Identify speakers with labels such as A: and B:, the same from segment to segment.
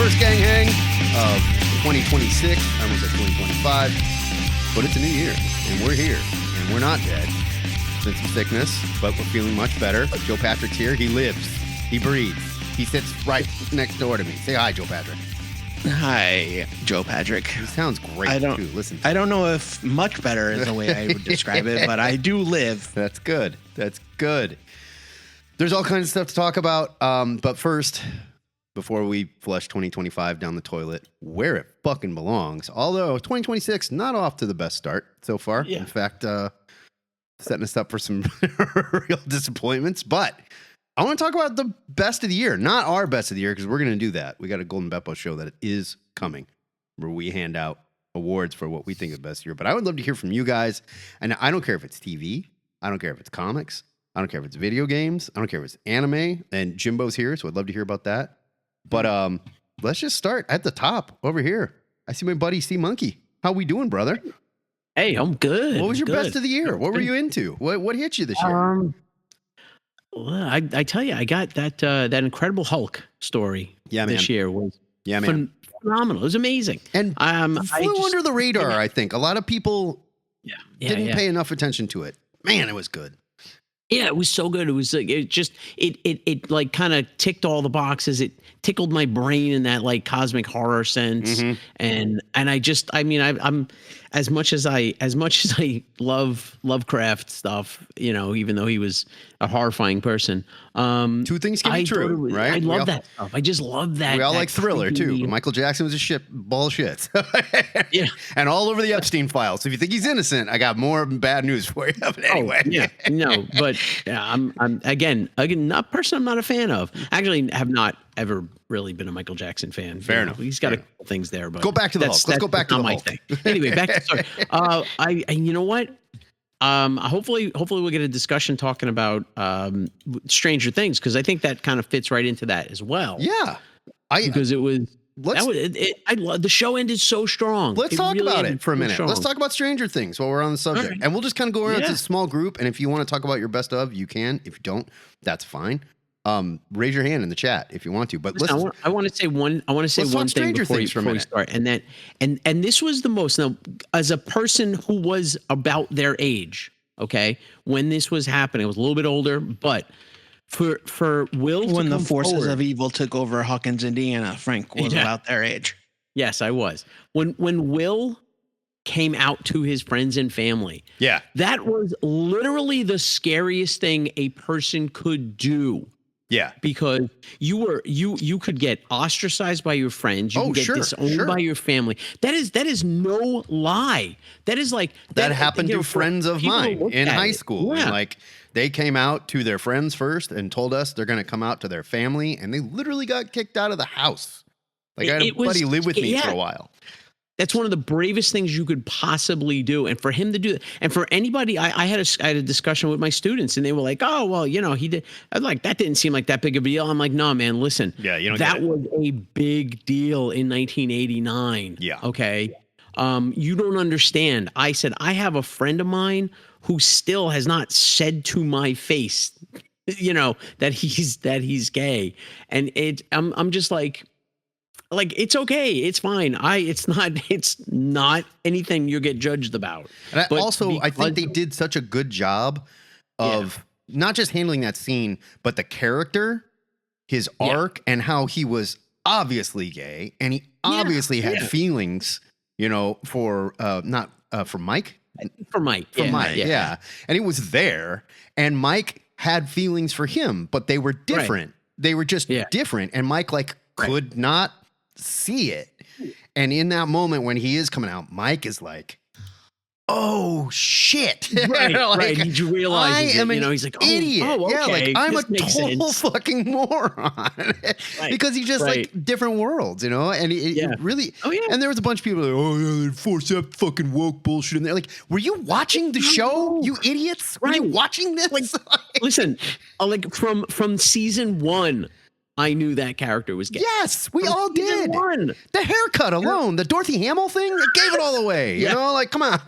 A: First gang hang of 2026. I almost said 2025. But it's a new year, and we're here, and we're not dead. Been some sickness, but we're feeling much better. Joe Patrick's here. He lives. He breathes. He sits right next door to me. Say hi, Joe Patrick.
B: Hi, Joe Patrick.
A: He sounds great, too. Listen.
B: I don't know if much better is the way I would describe it, but I do live.
A: That's good. That's good. There's all kinds of stuff to talk about. But first, before we flush 2025 down the toilet, where it fucking belongs. Although 2026, not off to the best start so far. Yeah. In fact, setting us up for some real disappointments. But I want to talk about the best of the year. Not our best of the year, because we're going to do that. We got a Golden Beppo show that is coming where we hand out awards for what we think is the best year. But I would love to hear from you guys. And I don't care if it's TV. I don't care if it's comics. I don't care if it's video games. I don't care if it's anime. And Jimbo's here, so I'd love to hear about that. But let's just start at the top over here. I see my buddy C Monkey. How we doing, brother?
C: Hey, I'm good.
A: What was your best of the year? What were you into? What hit you this year?
C: Well, I tell you, I got that Incredible Hulk story this year was phenomenal. It was amazing.
A: And flew under the radar, I think. A lot of people didn't pay enough attention to it. Man, it was good.
C: Yeah, it was so good. It was like it like kind of ticked all the boxes. It tickled my brain in that like cosmic horror sense. Mm-hmm. And I'm as much as I love Lovecraft stuff, you know, even though he was a horrifying person.
A: Two things can be true, right?
C: I love that stuff. I just love that.
A: We all like Thriller too. Michael Jackson was a ball of shit.
C: Yeah.
A: And all over the Epstein files. So if you think he's innocent, I got more bad news for you. But anyway.
C: I'm again not a person I'm not a fan of. Actually, have not ever really been a Michael Jackson fan.
A: Fair enough.
C: He's got a couple things there, but
A: go back to the Hulk. Let's go back to the Hulk.
C: Thing. Anyway, back to the story. You know what? Hopefully we'll get a discussion talking about Stranger Things, because I think that kind of fits right into that as well.
A: Yeah,
C: because it was. I love the show ended so strong.
A: Let's talk about it for a minute. Let's talk about Stranger Things while we're on the subject, right. And we'll just kind of go around to a small group. And if you want to talk about your best of, you can. If you don't, that's fine. Raise your hand in the chat if you want to. But listen,
C: I want to say one. I want to say one thing before we start. And this was the most. Now, as a person who was about their age, okay, when this was happening, I was a little bit older, but. For Will,
B: when the forces of evil took over Hawkins, Indiana, Frank was about their age.
C: Yes, I was. When Will came out to his friends and family, that was literally the scariest thing a person could do.
A: Yeah,
C: because you could get ostracized by your friends. You could get disowned by your family. That is no lie. That is like
A: that happened to friends of mine in high school. Yeah. And like they came out to their friends first and told us they're going to come out to their family, and they literally got kicked out of the house. Like I had a buddy live with me for a while.
C: That's one of the bravest things you could possibly do. And for him to do that, and for anybody, I had a discussion with my students, and they were like, oh, well, you know, he did. I was like, that didn't seem like that big of a deal. I'm like, no, man, listen.
A: Yeah, you don't
C: that was a big deal in 1989.
A: Yeah.
C: Okay. You don't understand. I said, I have a friend of mine who still has not said to my face, you know, that he's gay. And I'm just like, it's okay, it's fine. It's not anything you get judged about.
A: And I think they did such a good job of not just handling that scene, but the character, his arc, and how he was obviously gay, and he obviously had feelings, you know, for not for Mike.
C: For Mike.
A: And he was there, and Mike had feelings for him, but they were different. Right. They were just different, and Mike could not see it. And in that moment when he is coming out, Mike is like, oh shit.
C: Right, right. Did you realize he's like,
A: idiot.
C: Oh, okay.
A: Yeah, like I'm a total
C: sense.
A: Fucking moron. Because he just like different worlds, you know? And it really and there was a bunch of people like, oh yeah, they forced that fucking woke bullshit in there. Like, were you watching the show, you idiots? Were you watching this?
C: Like, listen, like from season 1, I knew that character was gay.
A: Yes, we all
C: Season
A: did.
C: 1.
A: The haircut alone, the Dorothy Hamill thing, it gave it all away. You know, like, come on.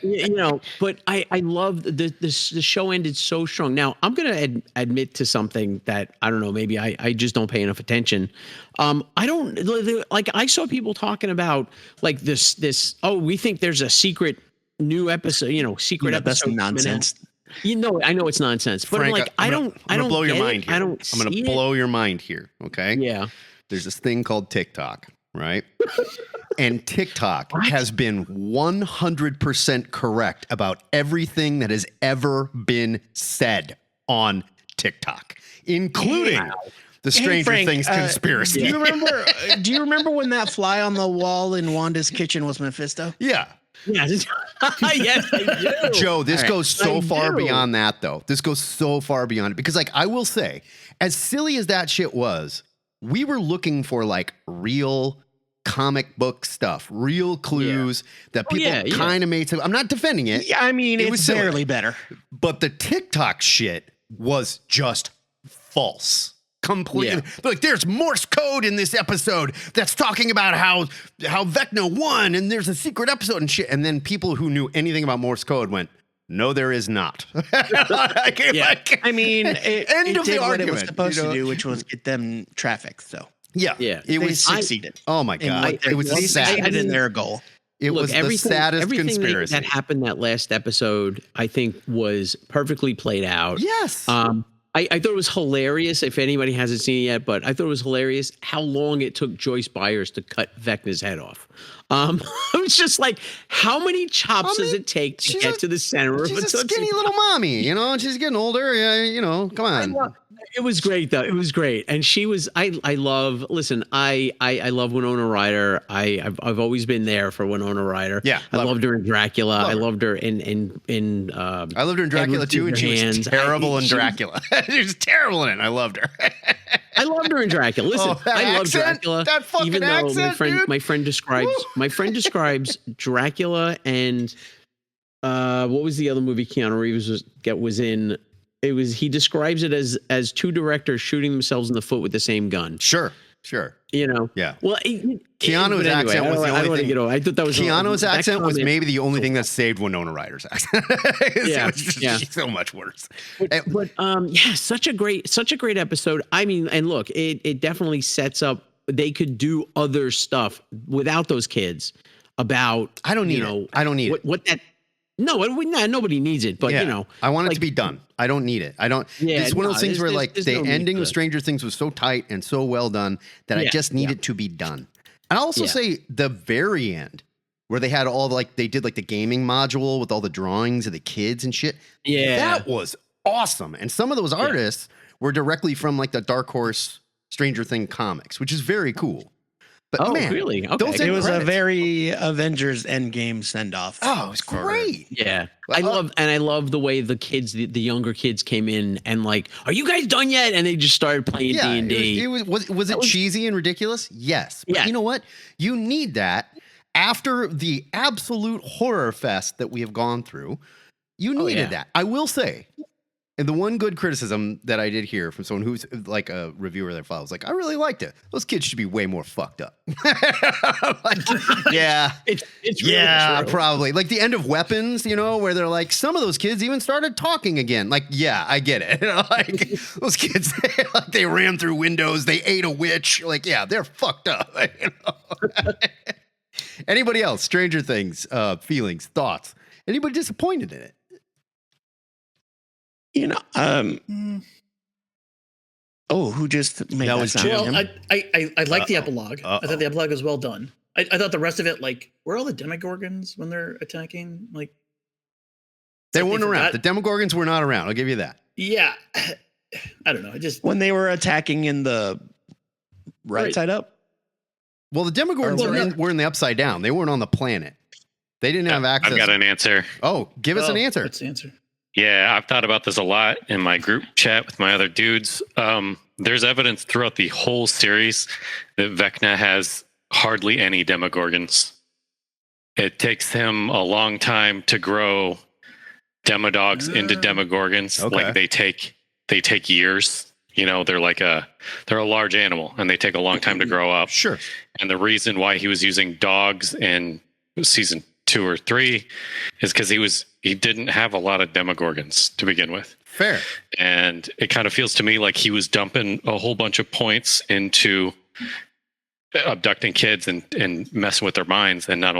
C: You know, but I love the show ended so strong. Now I'm gonna admit to something that I don't know. Maybe I just don't pay enough attention. I don't like. I saw people talking about like this. Oh, we think there's a secret new episode. You know, secret episode.
B: That's nonsense.
C: You know, I know it's nonsense, but
A: Frank,
C: I'm like,
A: I'm
C: I
A: gonna
C: don't
A: blow your
C: get
A: mind
C: it.
A: here.
C: I don't.
A: I'm gonna
C: see
A: blow your mind here. Okay.
C: Yeah.
A: There's this thing called TikTok, right? And TikTok has been 100% correct about everything that has ever been said on TikTok, including the Stranger Things conspiracy.
B: Do you remember when that fly on the wall in Wanda's kitchen was Mephisto?
A: Yeah.
C: Yes, yes, I do.
A: Joe, this goes so
C: I
A: far
C: do.
A: beyond that, though. This goes so far beyond it because, like, I will say, as silly as that shit was, we were looking for like real comic book stuff, real clues that people kind of made. I'm not defending it.
B: Yeah, I mean,
A: It was
B: it's
A: silly.
B: barely better.
A: But the TikTok shit was just false. Completely. Like, there's Morse code in this episode that's talking about how Vecna won, and there's a secret episode and shit. And then people who knew anything about Morse code went, "No, there is not."
B: I mean, it
A: of
B: did
A: the
B: what it
A: argument,
B: was supposed
A: you know?
B: to do, which was get them traffic. So
A: Yeah.
C: Yeah.
A: It
B: they
A: was.
B: succeeded.
A: Oh my God. It was
B: they
A: sad.
B: succeeded in their goal.
A: It was the saddest
C: everything
A: conspiracy.
C: that happened that last episode, I think, was perfectly played out.
A: Yes.
C: I thought it was hilarious, if anybody hasn't seen it yet, but I thought it was hilarious how long it took Joyce Byers to cut Vecna's head off. It was just like, how many chops does it take to get to the center of a
A: She's a
C: Tootsie
A: skinny little mommy, you know, and she's getting older. Yeah, you know, come on.
C: It was great though. It was great, and she was. I love. Listen, I love Winona Ryder. I've always been there for Winona Ryder.
A: Yeah,
C: I loved her in Dracula.
A: Love
C: I
A: her.
C: loved her in.
A: I loved her in Dracula
C: Edward
A: too, and she was
C: Scissorhands.
A: terrible in Dracula. She was terrible in it. I loved her.
C: I loved her in Dracula. Listen,
A: that
C: I love
A: accent,
C: Dracula.
A: that fucking
C: even though
A: accent, dude.
C: my friend describes Dracula and what was the other movie Keanu Reeves was in? He describes it as two directors shooting themselves in the foot with the same gun.
A: Sure.
C: You know.
A: Yeah.
C: Well,
A: Keanu's accent was the only thing.
C: I thought that was
A: Keanu's
C: that
A: accent was
C: comment-
A: maybe the only thing that saved Winona Ryder's accent. It was just so much worse.
C: But such a great episode. I mean, and look, it definitely sets up. They could do other stuff without those kids. About
A: I don't need it. I don't need it.
C: What that. No, nobody needs it. But you know,
A: I want it
C: like,
A: to be done. I don't need it. I don't.
C: Yeah,
A: it's one of those things where like
C: there's
A: the
C: no need
A: ending
C: for
A: of
C: it.
A: Stranger Things was so tight and so well done that I just need it to be done. And I'll also say the very end where they had all they did like the gaming module with all the drawings of the kids and shit.
C: Yeah,
A: that was awesome. And some of those artists were directly from like the Dark Horse Stranger Thing comics, which is very cool. But man,
C: really? Okay.
A: those
B: It was a
A: credits.
B: very Avengers Endgame send off.
A: Oh, it was great.
C: Yeah,
A: Well,
C: I love the way the kids, the younger kids, came in and like, "Are you guys done yet?" And they just started playing D&D.
A: It was it cheesy and ridiculous? Yes. But you know what? You need that after the absolute horror fest that we have gone through. You needed that. I will say, and the one good criticism that I did hear from someone who's like a reviewer that follows, like, I really liked it. Those kids should be way more fucked up. Like, yeah.
C: It's really true.
A: Probably. Like the end of Weapons, you know, where they're like, some of those kids even started talking again. Like, yeah, I get it. You know, like those kids, they ran through windows, they ate a witch. Like, yeah, they're fucked up. You know? Anybody else? Stranger Things, feelings, thoughts? Anybody disappointed in it?
B: You know, who just made that
A: was
B: sound?
A: Jim.
D: Well, I like the epilogue. I thought the epilogue was well done. I thought the rest of it, like, were all the Demogorgons when they're attacking? Like,
A: They
D: like
A: weren't
D: they
A: around.
D: forgot-
A: The Demogorgons were not around. I'll give you that.
D: yeah, I don't know. I just
B: When they were attacking in the right side up.
A: Well, the Demogorgons were in the Upside Down. They weren't on the planet. They didn't have access.
E: I've got an answer.
A: Oh, give us an answer.
D: What's the answer?
E: Yeah, I've thought about this a lot in my group chat with my other dudes. There's evidence throughout the whole series that Vecna has hardly any Demogorgons. It takes him a long time to grow Demodogs into Demogorgons.
A: Okay.
E: Like they take years. they're a large animal and they take a long time to grow up.
A: Sure.
E: And the reason why he was using dogs in season 2 or 3 is because he didn't have a lot of demogorgons to begin with.
A: Fair.
E: And it kind of feels to me like he was dumping a whole bunch of points into abducting kids and messing with their minds, and not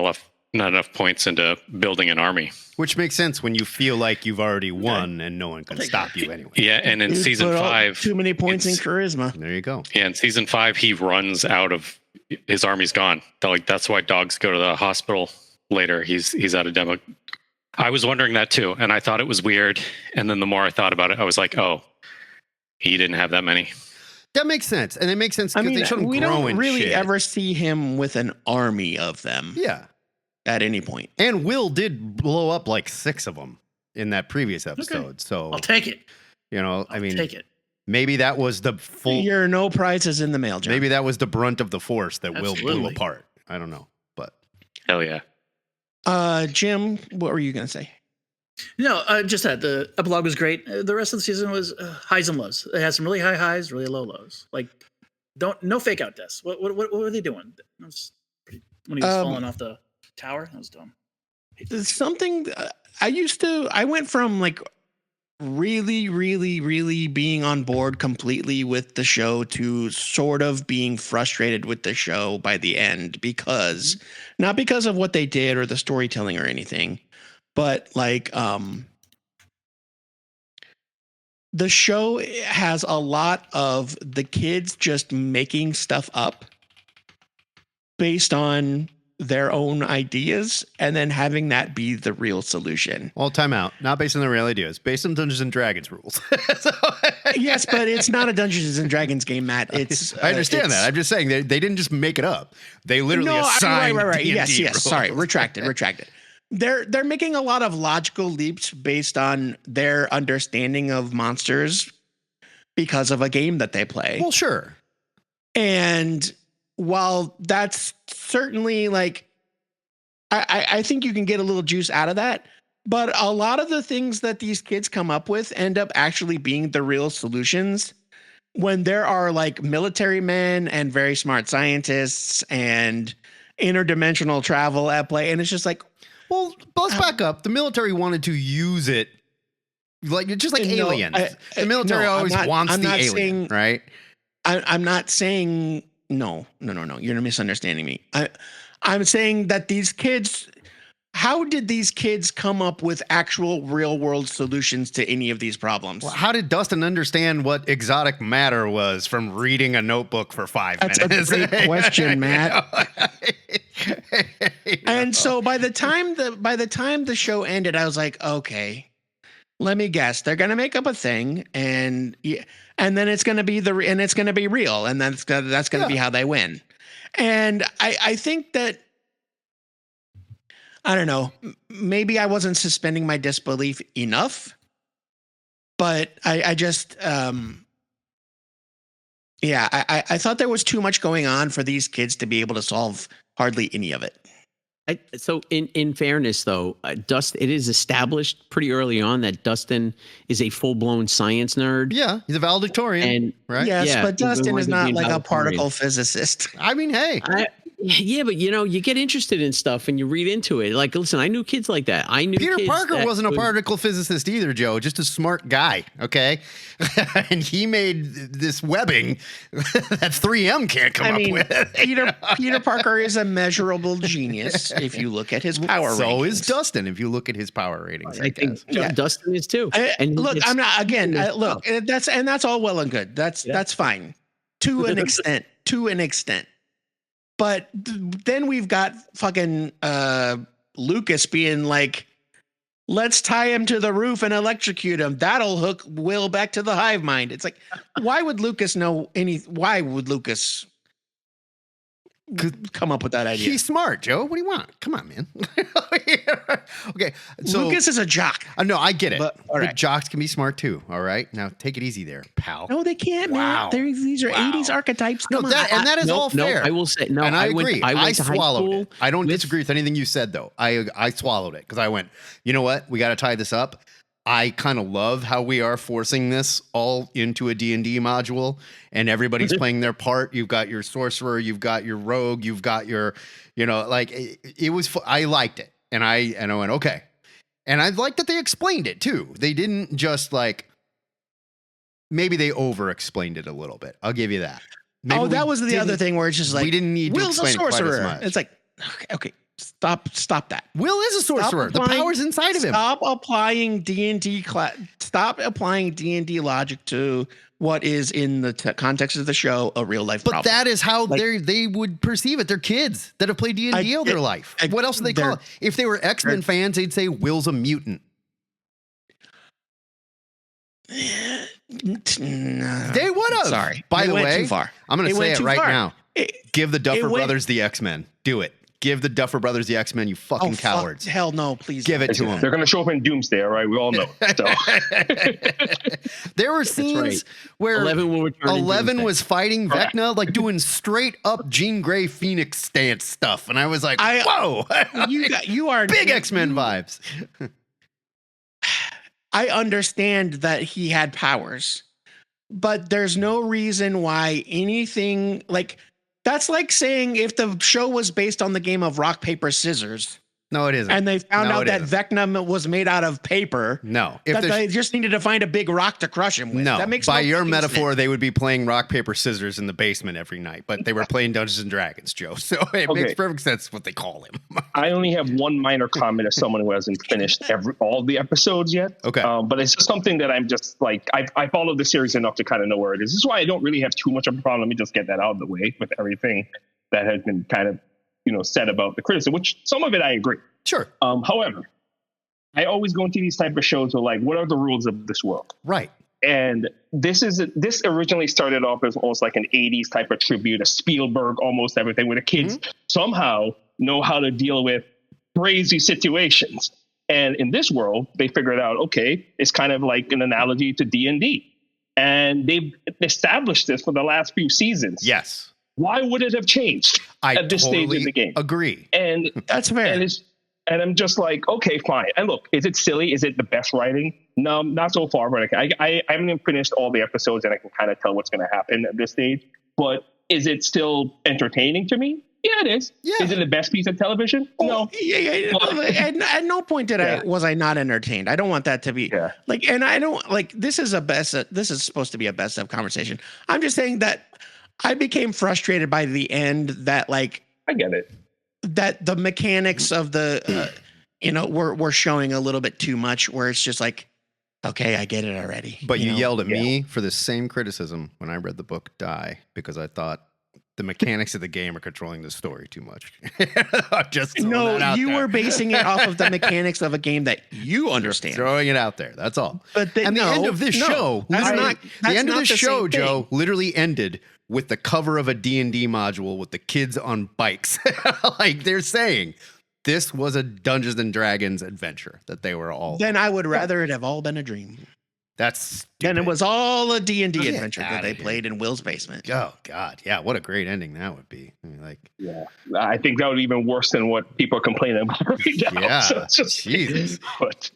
E: enough points into building an army.
A: Which makes sense when you feel like you've already won and no one can stop you anyway.
E: Yeah, and in season 5,
B: too many points in charisma.
A: There you go.
E: Yeah, in season 5, he runs out of his army's gone. That's why dogs go to the hospital later. He's out of demo. I was wondering that too, and I thought it was weird. And then the more I thought about it, I was like, oh, he didn't have that many.
A: That makes sense, and it makes sense because they shouldn't
B: we
A: grow
B: don't
A: in
B: really
A: shit.
B: ever see him with an army of them.
A: Yeah.
B: At any point.
A: And Will did blow up like 6 of them in that previous episode.
D: Okay.
A: So
D: I'll take it.
A: Take it. Maybe that was the full.
B: You're no prizes in the mail, John.
A: Maybe that was the brunt of the force that Will blew
D: Absolutely.
A: apart. I don't know, but
E: Hell yeah.
B: Jim, what were you going to say?
D: No, just that the epilogue was great. The rest of the season was highs and lows. It had some really high highs, really low lows. Like, no fake out deaths. What were they doing? That was when he was falling off the tower. That was dumb.
B: Something I went from like really, really, really being on board completely with the show to sort of being frustrated with the show by the end not because of what they did or the storytelling or anything, but like the show has a lot of the kids just making stuff up based on their own ideas and then having that be the real solution.
A: well, time out. Not based on the real ideas, based on Dungeons and Dragons rules.
B: Yes, but it's not a Dungeons and Dragons game, Matt. It's
A: I understand that. I'm just saying they didn't just make it up. They literally assigned
B: right.
A: D&D
B: Yes.
A: rules.
B: Sorry, retracted. They're making a lot of logical leaps based on their understanding of monsters because of a game that they play.
A: Well, sure.
B: And while that's certainly like, I think you can get a little juice out of that, but a lot of the things that these kids come up with end up actually being the real solutions when there are like military men and very smart scientists and interdimensional travel at play. And it's just like,
A: well, let's back up. The military wanted to use it like just like aliens. The military always wants the alien, right?
B: I'm not saying no. You're misunderstanding me. I'm saying that these kids, how did these kids come up with actual real world solutions to any of these problems?
A: Well, how did Dustin understand what exotic matter was from reading a notebook for 5 minutes?
B: That's a great question, Matt. And so by the time the show ended, I was like, okay, let me guess. They're going to make up a thing and then it's going to be it's going to be real. And that's going to be how they win. And I think that, I don't know, maybe I wasn't suspending my disbelief enough, but I just, I thought there was too much going on for these kids to be able to solve hardly any of it.
C: So in fairness, though, Dustin, it is established pretty early on that Dustin is a full-blown science nerd.
A: Yeah, he's a valedictorian, right?
B: Yes,
C: Yeah,
B: but Dustin is not like a particle
C: valedictorian.
B: physicist.
A: I mean, hey.
C: Yeah, but you get interested in stuff and you read into it. Like, listen, I knew kids like that. I knew
A: Peter
C: kids
A: Parker
C: that
A: wasn't a particle physicist either, Joe. Just a smart guy, okay? And he made this webbing that 3M can't come up with.
B: Peter Parker is a measurable genius if you look at his power ratings.
A: So is Dustin if you look at his power ratings.
C: I think Dustin is too.
B: Look, I'm not again. Look, that's all well and good. That's fine to an extent. But then we've got fucking Lucas being like, let's tie him to the roof and electrocute him. That'll hook Will back to the hive mind. It's like, why would Lucas come up with that idea?
A: He's smart, Joe. What do you want? Come on, man. Okay, so
B: Lucas is a jock.
A: No, I get it.
B: But, all right.
A: Jocks can be smart too. All right, now take it easy there, pal.
B: No, they can't,
A: Wow.
B: man. These are 80s archetypes.
A: No, that is all fair.
C: I will say no.
A: And I agree.
C: I went to high
A: swallowed
C: school
A: it. I don't disagree with anything you said, though. I swallowed it because I went, you know what? We got to tie this up. I kind of love how we are forcing this all into a D&D module, and everybody's playing their part. You've got your sorcerer, you've got your rogue, you've got your, like it was. I liked it, and I went okay, and I liked that they explained it too. They didn't just like. Maybe they over-explained it a little bit. I'll give you that. Maybe
B: that was the other thing where it's just like
A: we didn't need to
B: Will's a
A: explain it quite as
B: sorcerer.
A: much.
B: It's like okay, stop that.
A: Will is a sorcerer. The power's inside of him.
B: Stop applying D&D Stop applying D&D logic to what is in the context of the show a real life problem.
A: But that is how they would perceive it. They're kids that have played D&D all their life. What else do they call it? If they were X-Men fans, they'd say Will's a mutant. They would have.
B: Sorry.
A: By the way,
B: too far.
A: I'm going to say it right now. Give the Duffer
B: went-
A: Brothers the X-Men. Do it. Give the Duffer Brothers the X-Men, you fucking cowards.
B: Hell no, please.
A: Give it to them.
F: They're going to show up in Doomsday, all right? We all know. So.
A: There were scenes where Eleven was fighting Vecna, like doing straight up Jean Grey Phoenix stance stuff. And I was like, whoa.
B: You are
A: big X-Men vibes.
B: I understand that he had powers, but there's no reason why anything like that's like saying if the show was based on the game of rock, paper, scissors.
A: No, it isn't.
B: And they found out that Vecna was made out of paper.
A: No.
B: If they just needed to find a big rock to crush him with.
A: No.
B: That makes
A: By
B: no
A: your
B: fucking
A: metaphor,
B: sense.
A: they would be playing rock, paper, scissors in the basement every night, but they were playing Dungeons and Dragons, Joe. So it makes perfect sense what they call him.
F: I only have one minor comment as someone who hasn't finished all the episodes yet.
A: Okay.
F: But it's just something that I'm just like, I followed the series enough to kind of know where it is. This is why I don't really have too much of a problem. Let me just get that out of the way with everything that has been kind of, said about the criticism, which some of it I agree.
A: Sure.
F: However, I always go into these type of shows with like, what are the rules of this world?
A: Right.
F: And this originally started off as almost like an 80s type of tribute, a Spielberg, almost everything, where the kids somehow know how to deal with crazy situations. And in this world, they figured out, okay, it's kind of like an analogy to D&D. And they've established this for the last few seasons.
A: Yes.
F: Why would it have changed at this stage of the game?
A: Agree.
F: And
B: that's fair.
F: And I'm just like, okay, fine. And look, is it silly? Is it the best writing? No, not so far. But I haven't even finished all the episodes, and I can kind of tell what's going to happen at this stage. But is it still entertaining to me? Yeah, it is. Yeah. Is it the best piece of television? No.
B: At no point was I not entertained. I don't want that to be like, and I don't like. This is supposed to be a best of conversation. I'm just saying that I became frustrated by the end. That like,
F: I get it.
B: That the mechanics of the, we're showing a little bit too much. Where it's just like, okay, I get it already.
A: But you yelled at me for the same criticism when I read the book Die, because I thought the mechanics of the game are controlling the story too much.
B: You were basing it off of the mechanics of a game that you understand.
A: Throwing it out there. That's all.
B: But
A: the end of this show, Joe, literally ended with the cover of a D&D module with the kids on bikes. Like they're saying this was a Dungeons and Dragons adventure that they were all.
B: Then I would rather it have all been a dream.
A: That's stupid.
B: Then it was all a D&D adventure that they played in Will's basement.
A: Oh God, yeah, what a great ending that would be. I mean,
F: I think that would be even worse than what people are complaining about right now.
A: Yeah,
F: so
A: Jesus,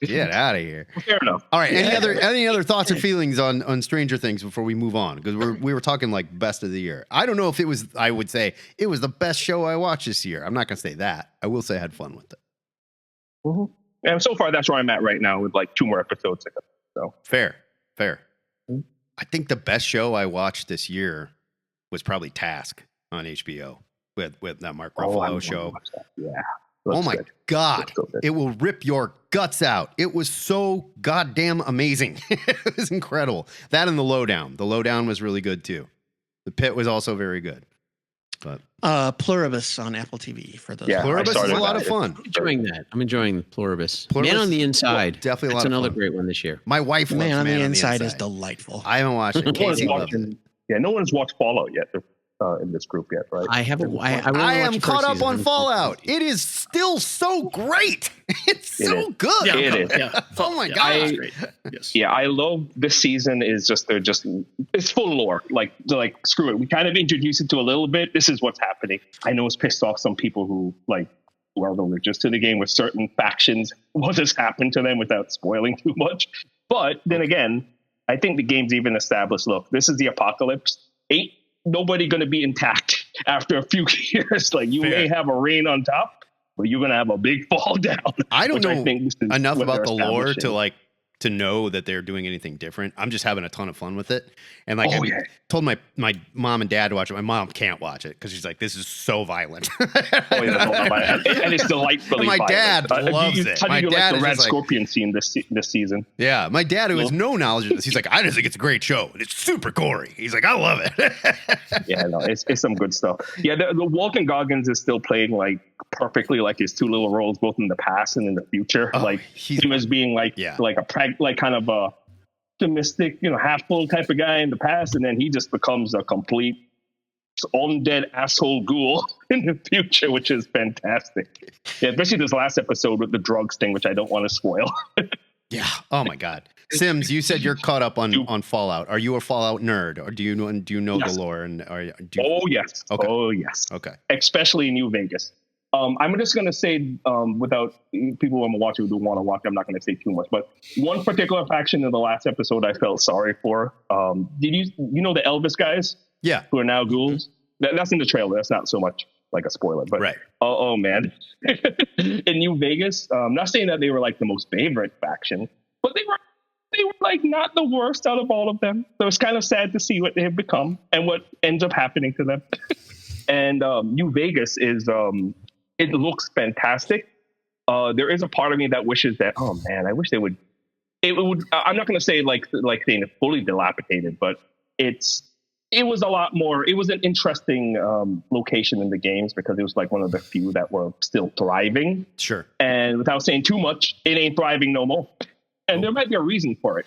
A: get out of here.
F: Fair enough.
A: All right, any other thoughts or feelings on Stranger Things before we move on? Because we were talking like best of the year. I don't know if it was. I would say it was the best show I watched this year. I'm not gonna say that. I will say I had fun with it.
F: Mm-hmm. And so far, that's where I'm at right now with like 2 more episodes to go. So
A: fair. I think the best show I watched this year was probably Task on HBO with that Mark Ruffalo show.
F: Yeah.
A: Oh my God. It will rip your guts out. It was so goddamn amazing. It was incredible. That and The Lowdown. The Lowdown was really good too. The Pit was also very good. But
B: Pluribus on Apple TV for those.
A: Yeah, Pluribus is a lot of fun.
C: I'm enjoying Pluribus. Man on the Inside.
A: Definitely
C: That's another great one this year.
A: My wife loves
B: Man on the Inside is delightful.
A: I haven't watched it. Casey loves it.
F: Yeah, no one's watched Fallout yet in this group yet, right?
C: I haven't.
A: I am caught up on Fallout. It is still so great. It's so good.
D: Yeah,
F: it is.
D: Yeah.
A: Oh my God.
D: Yes.
F: Yeah, I love this season. Is just it's full lore. Like screw it. We kind of introduce it to a little bit. This is what's happening. I know it's pissed off some people who like who are religious to the game with certain factions, what has happened to them without spoiling too much. But then again, I think the game's even established, look, this is the apocalypse. Ain't nobody going to be intact after a few years. Like, you may have a rain on top, but you're going to have a big fall down.
A: I don't know enough about the lore
F: establishing.
A: to like to know that they're doing anything different. I'm just having a ton of fun with it. And like
F: Oh,
A: I
F: yeah.
A: told my mom and dad to watch it. My mom can't watch it because she's like, this is so violent.
F: Oh, yeah, and it's delightfully
A: And my
F: violent.
A: dad loves it.
F: How do
A: My
F: you
A: dad
F: like
A: is
F: the Red
A: just like-
F: Scorpion scene this season?
A: Yeah, my dad, who has no knowledge of this, he's like, I just think it's a great show. And it's super gory. He's like, I love it.
F: Yeah, no, it's some good stuff. Yeah, the Walton Goggins is still playing like perfectly like his two little roles, both in the past and in the future.
A: Oh,
F: like
A: he's-
F: him as being like like kind of a optimistic, half full type of guy in the past, and then he just becomes a complete undead asshole ghoul in the future, which is fantastic. Yeah, especially this last episode with the drugs thing, which I don't want to spoil.
A: Yeah. Oh my God. Sims, you said you're caught up on Fallout. Are you a Fallout nerd, or do you know
F: Yes.
A: the lore? And
F: Oh yes.
A: Okay.
F: Oh yes.
A: Okay.
F: Especially New Vegas. I'm just gonna say, without people who want to watch, I'm not gonna say too much. But one particular faction in the last episode, I felt sorry for. Did you know the Elvis guys?
A: Yeah.
F: Who are now ghouls? That's in the trailer. That's not so much like a spoiler, but
A: Right.
F: Oh man, in New Vegas, I'm not saying that they were like the most favorite faction, but they were like not the worst out of all of them. So it's kind of sad to see what they have become and what ends up happening to them. And New Vegas is it looks fantastic. There is a part of me that wishes that, oh man, I wish they would. It would. I'm not going to say like saying it's fully dilapidated, but it was a lot more. It was an interesting location in the games because it was like one of the few that were still thriving.
A: Sure.
F: And without saying too much, it ain't thriving no more. And there might be a reason for it,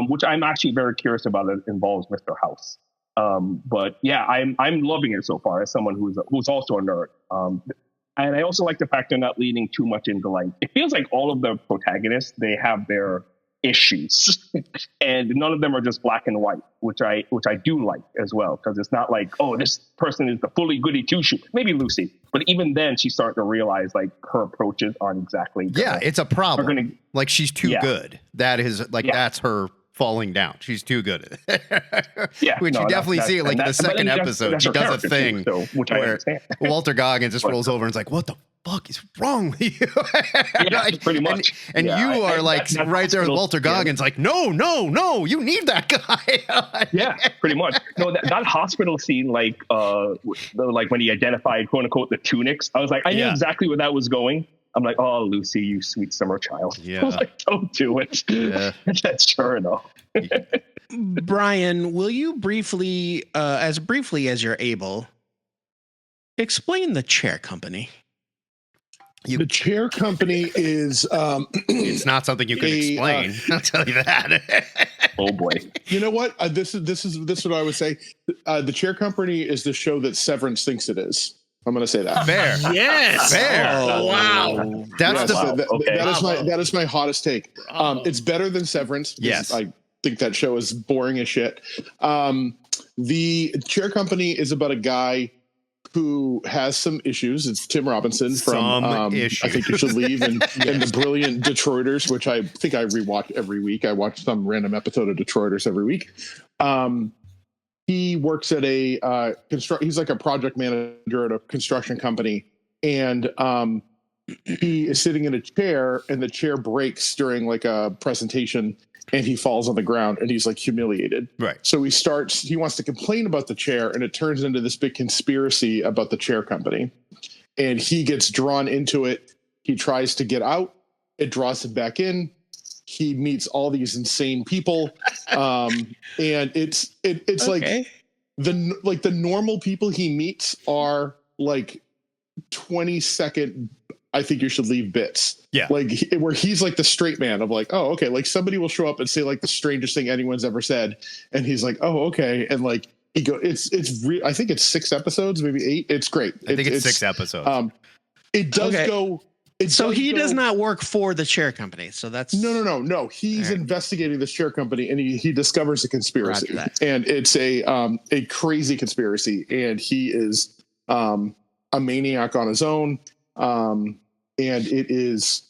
F: which I'm actually very curious about. It involves Mr. House. But yeah, I'm loving it so far as someone who's also a nerd. And I also like the fact they're not leaning too much into like, it feels like all of the protagonists, they have their issues and none of them are just black and white, which I do like as well. Cause it's not like, oh, this person is the fully goody two shoe, maybe Lucy, but even then she's starting to realize like her approaches aren't exactly.
A: Yeah. It's a problem. Like she's too
F: Yeah.
A: good. That is like, that's her falling down. She's too good at it.
F: Yeah,
A: Which you definitely see it like in the second episode. She does a thing
F: which I
A: where
F: understand.
A: Walter Goggins just rolls over and is like, what the fuck is wrong with you?
F: Yeah,
A: Like,
F: pretty much.
A: And
F: Yeah,
A: you are like
F: that
A: right there with
F: hospital-
A: Walter Goggins, like, no, you need that guy.
F: Yeah, pretty much. No, that hospital scene, like when he identified, quote unquote, the tunics, I was like, I knew exactly where that was going. I'm like, oh, Lucy, you sweet summer child.
A: Yeah.
F: I was like, don't do it.
A: Yeah.
F: That's sure enough.
B: Brian, will you briefly as you're able, explain the chair company?
G: The chair company is
A: It's not something you can explain. I'll tell you that.
F: Oh boy.
G: you know what? This is what I would say. The chair company is the show that Severance thinks it is. I'm going to say that.
A: Fair.
C: Yes.
A: Fair.
C: Oh, wow.
A: That's
G: Yes,
A: the
F: Okay.
G: that is my hottest take. It's better than Severance. because
A: Yes.
G: I think that show is boring as shit. The chair company is about a guy who has some issues. It's Tim Robinson from I Think You Should Leave and the brilliant Detroiters, which I think I rewatch every week. I watch some random episode of Detroiters every week. He works at a he's like a project manager at a construction company, and he is sitting in a chair, and the chair breaks during like a presentation, and he falls on the ground, and he's like humiliated.
A: Right.
G: So he wants to complain about the chair, and it turns into this big conspiracy about the chair company, and he gets drawn into it. He tries to get out. It draws him back in. He meets all these insane people. And it's
B: Okay.
G: like the normal people he meets are like 20-second, I think you should leave bits.
A: Yeah.
G: Like where he's like the straight man of like, oh, okay. Like somebody will show up and say like the strangest thing anyone's ever said. And he's like, oh, okay. And like, I think it's 6 episodes, maybe 8. It's great.
A: I think it's 6 episodes.
G: It does
B: Okay.
G: go.
B: So he does not work for the chair company. So that's
G: No. He's
B: All right.
G: investigating this chair company, and he discovers a conspiracy,
B: Roger that.
G: and it's a crazy conspiracy. And he is a maniac on his own. and it is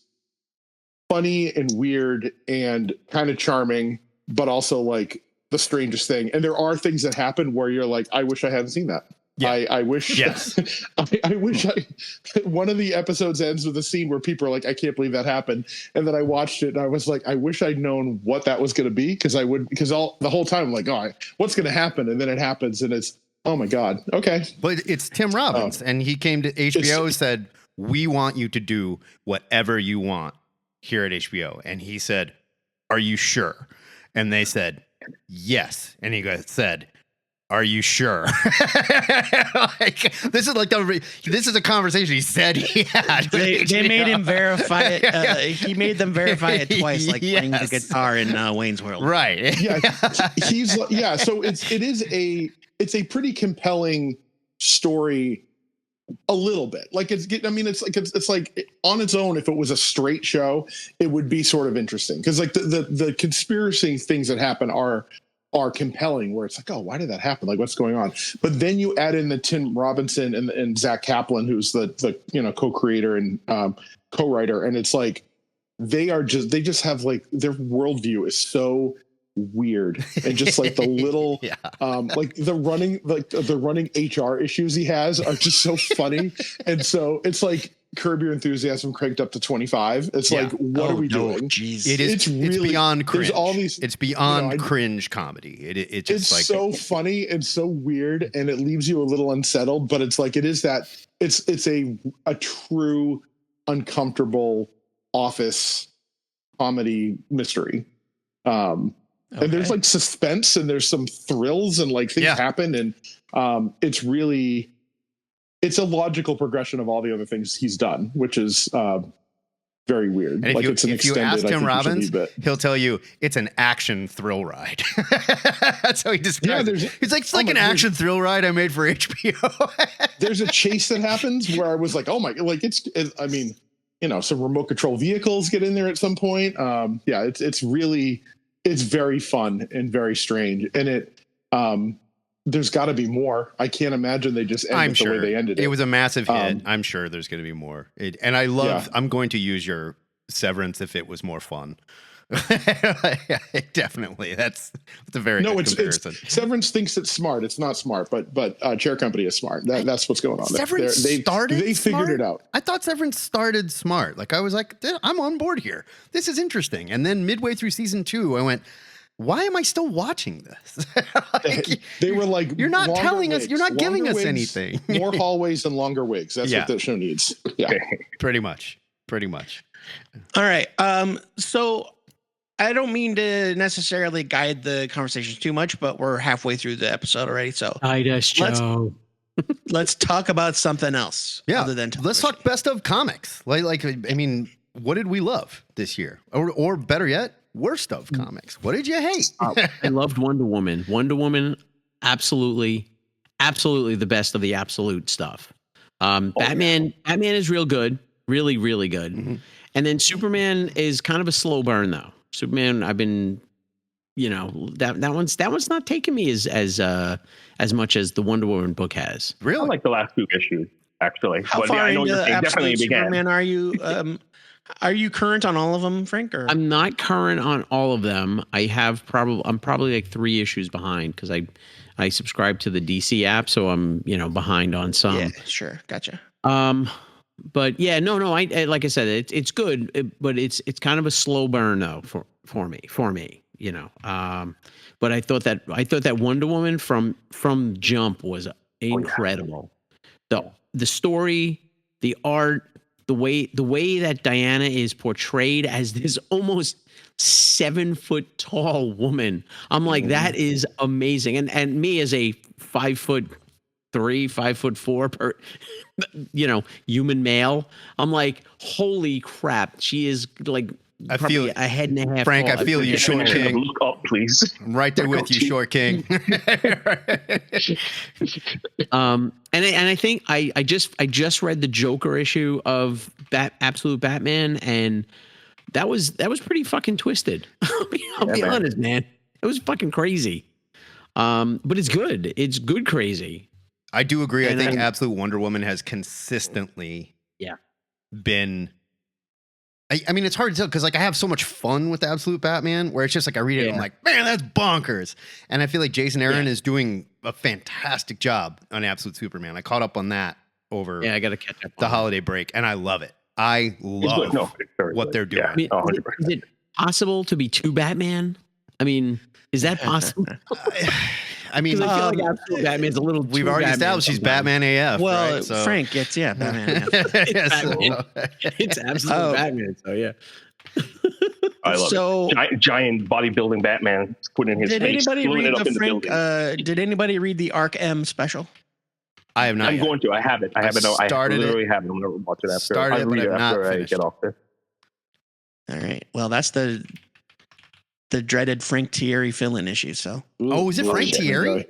G: funny and weird and kind of charming, but also like the strangest thing. And there are things that happen where you're like, I wish I hadn't seen that. Yeah. I wish. Yes. I wish one of the episodes ends with a scene where people are like, I can't believe that happened. And then I watched it and I was like, I wish I'd known what that was going to be, because the whole time I'm like, oh, what's going to happen? And then it happens and it's, oh my God. Okay.
A: But it's Tim Robbins, and he came to HBO and said, we want you to do whatever you want here at HBO. And he said, are you sure? And they said, yes. And he said, are you sure? This is a conversation he said he had.
B: They made him verify it. He made them verify it twice, like playing the guitar in Wayne's World.
A: Right.
G: Yeah. So it's a pretty compelling story, a little bit. Like it's like on its own, if it was a straight show, it would be sort of interesting, because like the conspiracy things that happen are compelling, where it's like, oh, why did that happen? Like, what's going on? But then you add in the Tim Robinson and Zach Kaplan, who's the co-creator and co-writer, and it's like they just have like, their worldview is so weird, and just like the little like the running HR issues he has are just so funny. And so it's like Curb Your Enthusiasm cranked up to 25. It's like, what are we doing?
A: Geez. It's beyond cringe. It's beyond cringe comedy. It's like
G: so funny and so weird, and it leaves you a little unsettled. But it's like, it's a true uncomfortable office comedy mystery. And there's like suspense, and there's some thrills, and like things happen, and it's a logical progression of all the other things he's done, which is very weird.
A: And if you ask Tim Robbins, he'll tell you it's an action thrill ride. That's how he describes it. He's like, it's like an action thrill ride I made for HBO.
G: There's a chase that happens where I was like, oh my, like I mean, some remote control vehicles get in there at some point. It's very fun and very strange. And there's got to be more. I can't imagine they just ended the way they ended it.
A: It was a massive hit. I'm sure there's going to be more. I'm going to use your Severance if it was more fun. Definitely. That's a very good comparison.
G: Severance thinks it's smart. It's not smart, but Chair Company is smart. That's what's going on.
A: Severance started
G: They figured it out.
A: I thought Severance started smart. Like, I was like, I'm on board here. This is interesting. And then midway through season 2, I went, why am I still watching this?
G: They were like,
A: you're not telling us, you're not giving us anything.
G: More hallways and longer wigs. That's what the show needs. Yeah.
A: Pretty much.
B: All right. So I don't mean to necessarily guide the conversation too much, but we're halfway through the episode already. So let's talk about something else.
A: Yeah.
B: Other than
A: let's talk best of comics. Like, I mean, what did we love this year? Or better yet, worst of comics. What did you hate?
C: I loved Wonder Woman. Wonder Woman, absolutely the best of the absolute stuff. Batman is real good, really, really good. Mm-hmm. And then Superman is kind of a slow burn, though. Superman, I've been, that one's not taking me as much as the Wonder Woman book has.
F: Really, I like the last 2 issues actually.
B: How far into definitely Superman are you? Are you current on all of them, Frank? Or?
C: I'm not current on all of them. I'm probably like 3 issues behind, because I subscribe to the DC app, so I'm behind on some.
B: Yeah, sure, gotcha.
C: But yeah, no. I like I said, it's good, but it's kind of a slow burn though for me. But I thought that Wonder Woman from jump was incredible. The story, the art, the way that Diana is portrayed as this almost 7 foot tall woman, I'm like, that is amazing. And me as a 5'3", 5'4", human male, I'm like, holy crap, she is like probably a head and a half.
A: Frank, I feel you, Short King.
F: Look up, please.
A: I'm right there with you, Short King.
C: And I think I just read the Joker issue of Absolute Batman, and that was pretty fucking twisted. I'll be honest, man. It was fucking crazy. But it's good. It's good crazy.
A: I do agree. I think Absolute Wonder Woman has consistently been. I mean, it's hard to tell because like I have so much fun with the Absolute Batman, where it's just like I read it and I'm like, man, that's bonkers. And I feel like Jason Aaron is doing a fantastic job on Absolute Superman. I caught up on that over
C: I got to catch up.
A: the holiday break, and I love it. I love what they're doing.
F: Yeah,
C: I mean,
F: 100%.
C: is it possible to be two Batman? I mean, is that possible?
A: I mean,
C: Because I feel like Absolute Batman's a little.
A: we've
C: too
A: already
C: Batman
A: established he's
C: sometimes.
A: Batman AF.
B: Well,
A: right? So.
B: Frank, it's Batman.
C: It's Absolute Batman. So yeah.
F: I love
B: So-
F: it. Giant bodybuilding Batman put in his
B: Did
F: face,
B: anybody
F: gluing
B: read
F: it up
B: the
F: in the
B: Frank?
F: building.
B: Did anybody read the Arc M special?
A: I have not.
F: I'm
A: yet.
F: going to. I have it. I have it. No, I
A: started it.
F: literally have it. I'm going to watch it after.
A: Started
F: I'll
A: it, but
F: read it
A: I've not
F: after I
A: finished
F: get off this.
B: All right. Well, that's the dreaded Frank Thierry fill-in issue. So
A: Oh, is it Frank Thierry?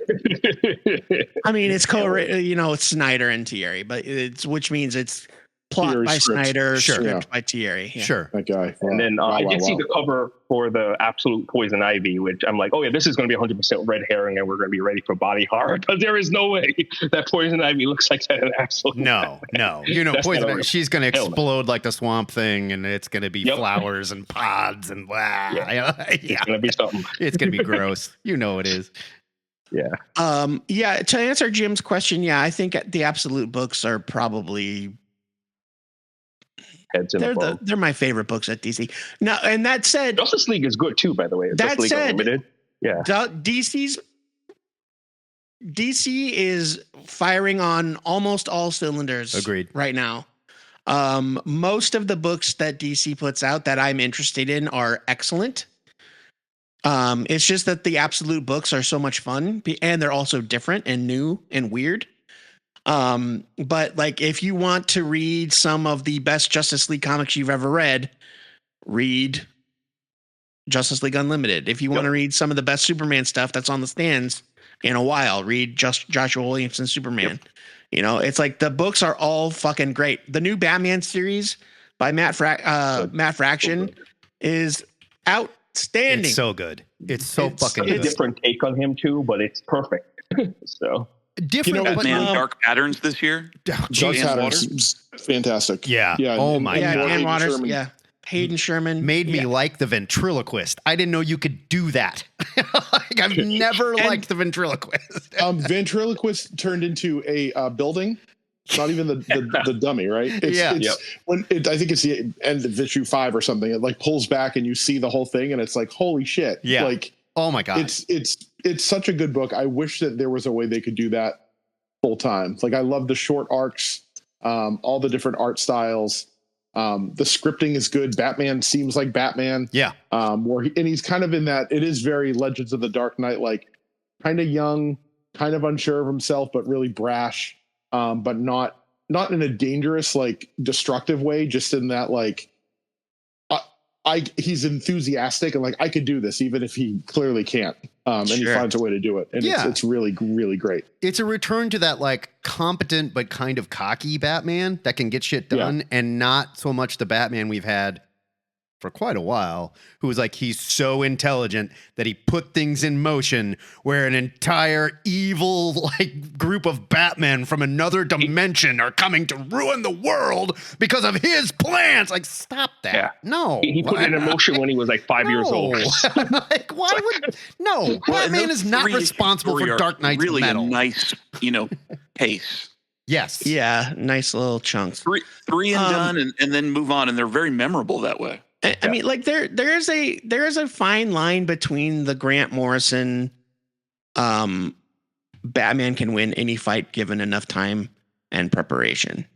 B: I mean, it's it's Snyder and Thierry, but which means it's plot
G: Thierry
B: by
G: script.
B: Snyder,
A: Sure.
B: script by Thierry. Yeah.
A: Sure.
G: That guy.
F: And then
G: Wow,
F: I
G: wow,
F: did see
G: wow.
F: the cover for the Absolute Poison Ivy, which I'm like, oh yeah, this is going to be 100% red herring, and we're going to be ready for body horror because there is no way that Poison Ivy looks like that in Absolute.
A: No. You know,
F: That's
A: Poison
F: not
A: Ivy,
F: real.
A: she's going to
F: Hell no.
A: explode like the Swamp Thing, and it's going to be
F: Yep.
A: flowers and pods and blah. Yeah.
F: It's going to be something.
A: It's going to be gross. You know it is.
F: Yeah.
B: To answer Jim's question, I think the Absolute books are probably
F: Heads in the bone.
B: they're my favorite books at DC. Now, and that said,
F: Justice League is good too, by the way.
B: That
F: Justice League
B: said-
F: Unlimited. Yeah.
B: DC is firing on almost all cylinders.
A: Agreed.
B: Right now. Most of the books that DC puts out that I'm interested in are excellent. It's just that the Absolute books are so much fun, and they're also different and new and weird. But like, if you want to read some of the best Justice League comics you've ever read, read Justice League Unlimited. If you want to read some of the best Superman stuff that's on the stands in a while, read Joshua Williamson's Superman. It's like the books are all fucking great. The new Batman series by Matt Fraction is outstanding.
A: It's so good. It's so fucking
F: It's a
A: good.
F: different take on him too, but it's perfect. So
A: Different, but
H: Batman Dark Patterns this year.
G: Dark
H: Dan
G: Patterns,
H: Waters?
G: fantastic.
A: Yeah.
G: Yeah.
A: Oh my
B: yeah,
A: God.
B: Dan Waters.
G: Sherman.
B: Yeah. Hayden Sherman
A: Made me like the ventriloquist. I didn't know you could do that. Like, I've never liked the ventriloquist.
G: Ventriloquist turned into a building. Not even the dummy, right? It's I think it's the end of issue 5 or something. It like pulls back and you see the whole thing, and it's like, holy shit!
A: Yeah.
G: Like,
A: Oh my God.
G: it's such a good book. I wish that there was a way they could do that full time. Like, I love the short arcs, all the different art styles. The scripting is good. Batman seems like Batman.
A: Yeah.
G: And he's kind of in that. It is very Legends of the Dark Knight, like kind of young, kind of unsure of himself, but really brash. But not in a dangerous, like destructive way. Just in that, like, he's enthusiastic and like, I could do this even if he clearly can't. And he finds a way to do it. And it's really, really great.
A: It's a return to that like competent but kind of cocky Batman that can get shit done, and not so much the Batman we've had for quite a while, who was like, he's so intelligent that he put things in motion where an entire evil like group of Batmen from another dimension are coming to ruin the world because of his plans. Like, stop that.
F: Yeah.
A: No.
F: he put it in motion when he was like 5 years old.
A: Like, why would no? Batman is not responsible for Dark Knight's
H: really
A: metal.
H: a nice, pace.
A: Yes.
B: Yeah, nice little chunks.
H: Three and done, and then move on, and they're very memorable that way.
B: I mean, like there is a fine line between the Grant Morrison, Batman can win any fight given enough time and preparation.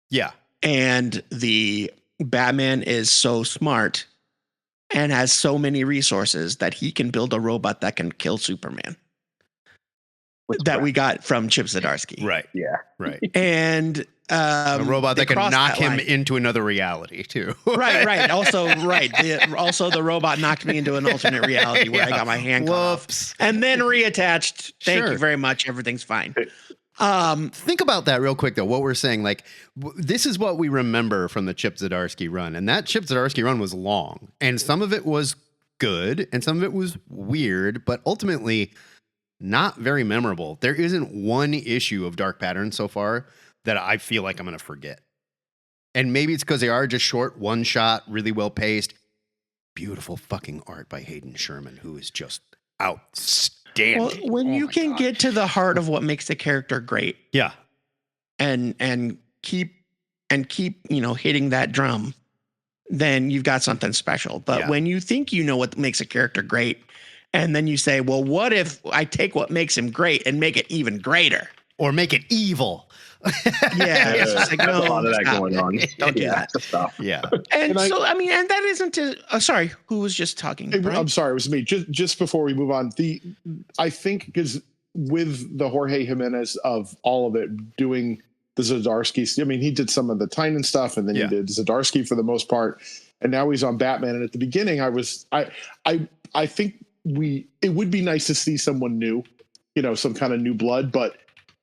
A: Yeah.
B: And the Batman is so smart and has so many resources that he can build a robot that can kill Superman. We got from Chip Zdarsky.
A: Right.
F: Yeah.
A: Right.
B: And
A: A robot that can
B: crossed
A: knock
B: that
A: him
B: line.
A: into another reality too.
B: Right. Also, also, the robot knocked me into an alternate reality where I got my hand cut off
A: Whoops.
B: and then reattached. Thank
A: Sure.
B: you very much. Everything's fine.
A: Think about that real quick though. What we're saying, like, this is what we remember from the Chip Zdarsky run, and that Chip Zdarsky run was long, and some of it was good, and some of it was weird, but ultimately not very memorable. There isn't one issue of Dark Pattern so far that I feel like I'm going to forget. And maybe it's because they are just short, one shot, really well paced. Beautiful fucking art by Hayden Sherman, who is just outstanding.
B: Well, when you can get to the heart of what makes the character great,
A: yeah,
B: and keep hitting that drum, then you've got something special. But when you think you know what makes a character great, and then you say, well, what if I take what makes him great and make it even greater?
A: Or make it evil.
B: It's just like, no,
F: a lot of that going on.
B: Don't do that.
F: Stuff.
A: Yeah.
B: And so, and that isn't sorry, who was just talking?
G: I'm sorry, it was me. Just before we move on, I think because with the Jorge Jimenez of all of it doing the Zdarsky, I mean, he did some of the Tynan stuff, and then he did Zdarsky for the most part, and now he's on Batman. And at the beginning, I think it would be nice to see someone new, some kind of new blood, but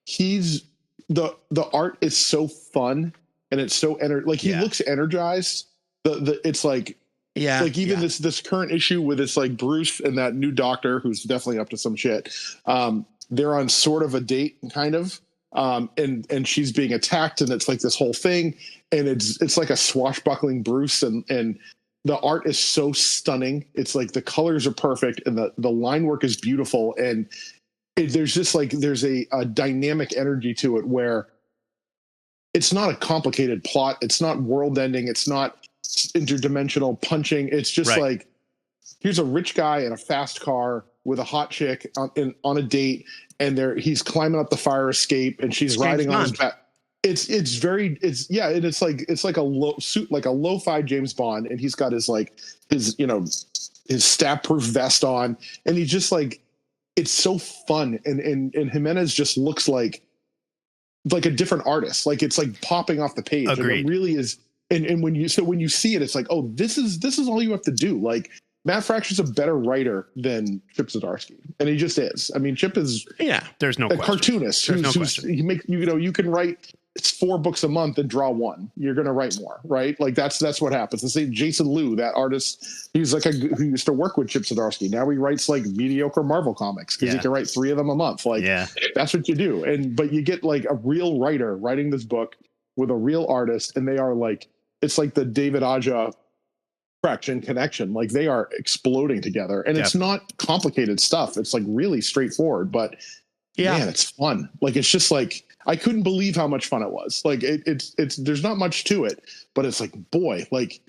G: he's the art is so fun and it's so he looks energized. It's like even this current issue with this like Bruce and that new doctor who's definitely up to some shit. They're on sort of a date kind of, and she's being attacked, and it's like this whole thing, and it's like a swashbuckling Bruce, and the art is so stunning. It's like the colors are perfect and the line work is beautiful, and there's just like there's a dynamic energy to it where it's not a complicated plot, it's not world ending, it's not interdimensional punching. It's just like, here's a rich guy in a fast car with a hot chick on a date, and he's climbing up the fire escape, and she's riding on his back. It's like a lo-fi James Bond, and he's got his stab proof vest on, and he's just like, it's so fun, and Jimenez just looks like a different artist. Like it's like popping off the page.
A: Agreed.
G: And it really is. And when you see it, it's like, oh, this is all you have to do. Like Matt Fraction's a better writer than Chip Zdarsky, and he just is. I mean, Chip is
A: there's no
G: a
A: question.
G: cartoonist.
A: There's no question.
G: You can write. It's 4 books a month and draw 1. You're going to write more, right? Like that's what happens. The same Jason Liu, that artist, he's like who used to work with Chip Zdarsky. Now he writes like mediocre Marvel comics because he can write 3 of them a month. Like that's what you do. But you get like a real writer writing this book with a real artist, and they are like, it's like the David Aja Fraction connection. Like they are exploding together, and it's not complicated stuff. It's like really straightforward, but man, it's fun. Like it's just like, I couldn't believe how much fun it was. Like it's there's not much to it, but it's like, boy, like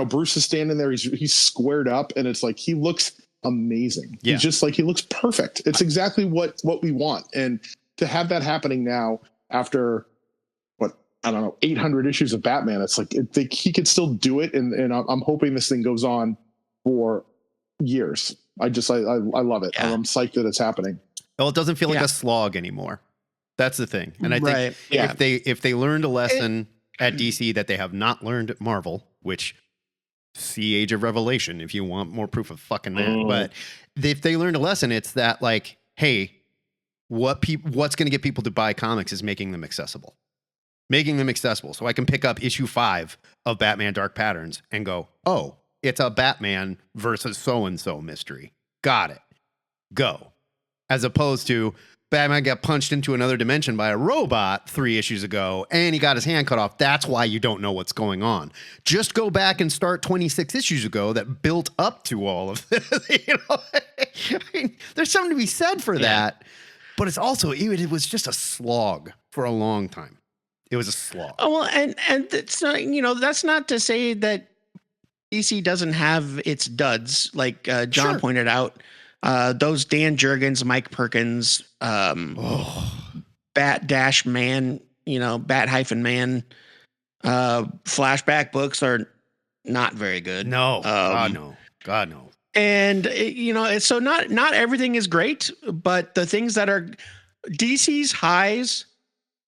G: Bruce is standing there. He's squared up, and it's like, he looks amazing. Yeah. He's just like, he looks perfect. It's exactly what we want. And to have that happening now after 800 issues of Batman, it's like, he could still do it. And I'm hoping this thing goes on for years. I love it. I'm psyched that it's happening.
A: Well, it doesn't feel like a slog anymore. That's the thing. And I think if they learned a lesson at DC that they have not learned at Marvel, which see Age of Revelation if you want more proof of fucking that. But if they learned a lesson, it's that like, hey, what's going to get people to buy comics is making them accessible. Making them accessible. So I can pick up issue 5 of Batman Dark Patterns and go, oh, it's a Batman versus so-and-so mystery. Got it. Go. As opposed to Batman got punched into another dimension by a robot 3 issues ago, and he got his hand cut off. That's why you don't know what's going on. Just go back and start 26 issues ago that built up to all of this. I mean, there's something to be said for that, but it's also, it was just a slog for a long time. It was a slog.
B: Oh, well, and it's not, that's not to say that DC doesn't have its duds, like John pointed out. Those Dan Jurgens, Mike Perkins, Bat Dash Man, Bat-Man, flashback books are not very good.
A: No, God no.
B: And so not everything is great, but the things that are DC's highs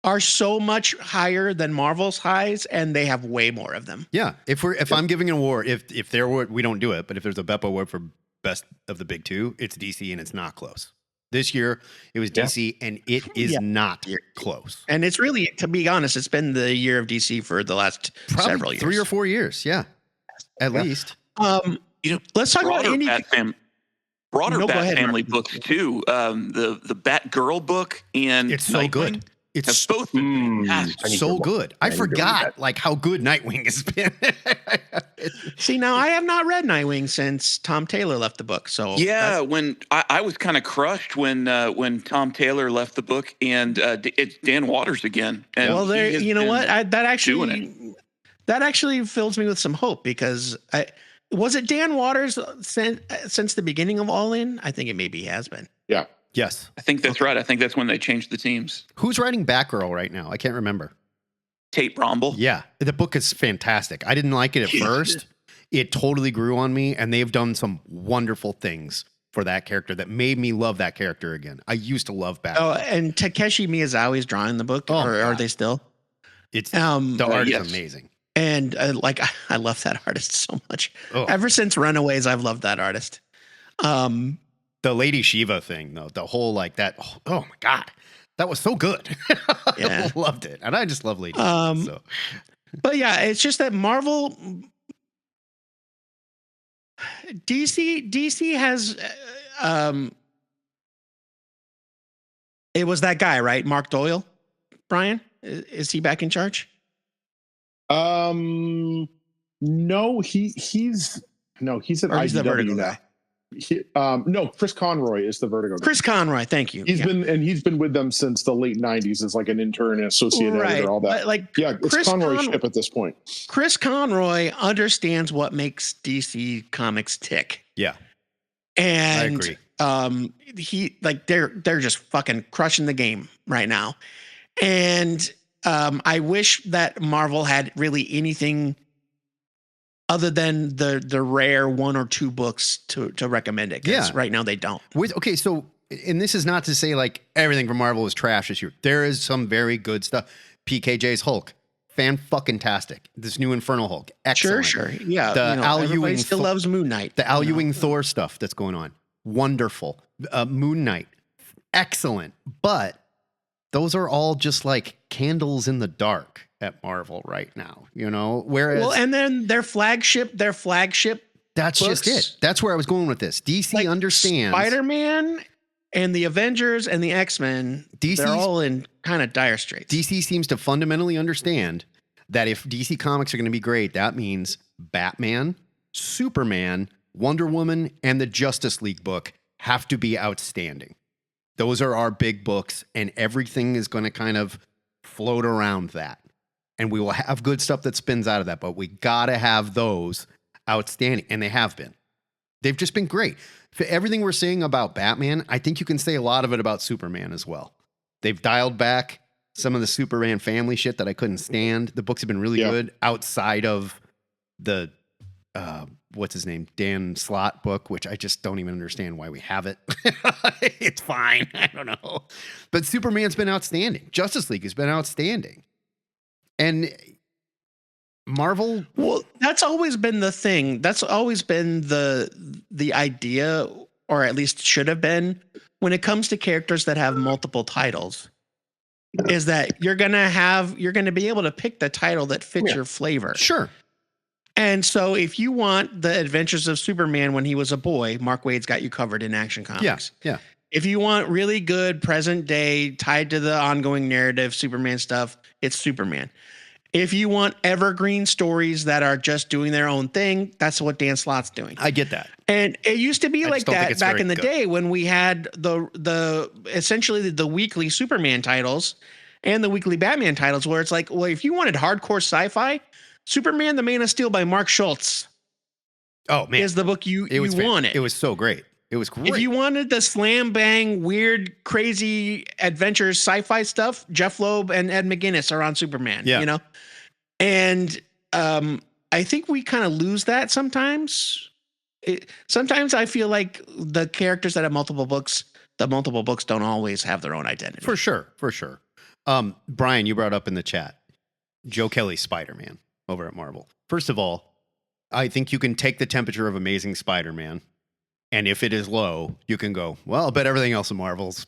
B: are so much higher than Marvel's highs, and they have way more of them.
A: Yeah, if I'm giving an award, if there were, we don't do it, but if there's a Beppo award for best of the big 2, it's DC, and it's not close. This year it was DC, and it is not close.
B: And it's really, to be honest, it's been the year of DC for the last several years,
A: 3 or 4 years, at least.
B: Let's talk about any
H: broader Bat family books too. The Batgirl book and
A: it's so
H: Nightwing.
A: good. It's
H: Have both been fantastic.
A: so good. I forgot like how good Nightwing has been.
B: See, now I have not read Nightwing since Tom Taylor left the book. So
H: Yeah, when I was kind of crushed when Tom Taylor left the book, and it's Dan Waters again. And
B: well, there, you know what? That actually fills me with some hope, because was it Dan Waters since the beginning of All In? I think it maybe has been.
G: Yeah.
A: Yes.
H: I think that's right. I think that's when they changed the teams.
A: Who's writing Batgirl right now? I can't remember.
H: Tate Bromble.
A: Yeah, the book is fantastic. I didn't like it at first. It totally grew on me, and they've done some wonderful things for that character that made me love that character again. I used to love Batgirl.
B: Oh, and Takeshi Miyazawa's drawing the book, or are they still?
A: It's the art
H: yes.
A: is amazing.
B: And I love that artist so much.
A: Oh.
B: Ever since Runaways, I've loved that artist.
A: The Lady Shiva thing, though, the whole like that. Oh my God, that was so good.
B: Yeah.
A: I loved it, and I just love Lady Shiva. So.
B: But yeah, it's just that Marvel, DC has. It was that guy, right? Mark Doyle. Brian, is he back in charge?
G: No, he's at
B: the Vertigo
G: IDW now.
B: guy.
G: No, Chris Conroy is the Vertigo guy.
B: Chris Conroy, thank you.
G: He's been with them since the late 90s as like an intern, and associate editor, all that. It's
B: Chris
G: Conroy's ship at this point.
B: Chris Conroy understands what makes DC Comics tick.
A: Yeah.
B: And
A: I agree.
B: They're just fucking crushing the game right now. And I wish that Marvel had really anything other than the rare one or two books to recommend it.
A: Yeah.
B: Right now they don't.
A: So, and this is not to say like everything from Marvel is trash this year. There is some very good stuff. PKJ's Hulk, fan-fucking-tastic. This new Infernal Hulk, excellent.
B: Sure. Yeah. Everybody still loves Moon Knight.
A: The Al Ewing Thor stuff that's going on, wonderful. Moon Knight, excellent. But those are all just like candles in the dark at Marvel right now, whereas
B: and then their flagship
A: that's
B: books,
A: just it. That's where I was going with this. DC understands
B: Spider-Man and the Avengers and the X-Men. They're all in kind of dire straits.
A: DC seems to fundamentally understand that if DC Comics are going to be great, that means Batman, Superman, Wonder Woman, and the Justice League book have to be outstanding. Those are our big books, and everything is going to kind of float around that. And we will have good stuff that spins out of that, but we got to have those outstanding. And they have been. They've just been great. For everything we're saying about Batman, I think you can say a lot of it about Superman as well. They've dialed back some of the Superman family shit that I couldn't stand. The books have been really good outside of the, what's his name? Dan Slott book, which I just don't even understand why we have it. It's fine. I don't know. But Superman's been outstanding. Justice League has been outstanding. And Marvel,
B: well, that's always been the thing. That's always been the idea, or at least should have been, when it comes to characters that have multiple titles, is that you're going to be able to pick the title that fits your flavor.
A: Sure.
B: And so if you want the Adventures of Superman when he was a boy, Mark Waid's got you covered in Action Comics.
A: Yeah.
B: If you want really good present day tied to the ongoing narrative Superman stuff, it's Superman. If you want evergreen stories that are just doing their own thing, that's what Dan Slott's doing.
A: I get that.
B: And it used to be like that back in the
A: good.
B: day when we had the essentially the weekly Superman titles and the weekly Batman titles, where it's like, well, if you wanted hardcore sci-fi, Superman: The Man of Steel by Mark Schultz.
A: Oh man,
B: is the book you wanted.
A: It was so great. It was great.
B: If you wanted the slam bang, weird, crazy adventures, sci-fi stuff, Jeff Loeb and Ed McGuinness are on Superman.
A: Yeah.
B: And I think we kind of lose that sometimes. Sometimes I feel like the characters that have multiple books don't always have their own identity.
A: For sure. Brian, you brought up in the chat Joe Kelly's Spider-Man over at Marvel. First of all, I think you can take the temperature of Amazing Spider-Man, and if it is low, you can go, well, I bet everything else in Marvel's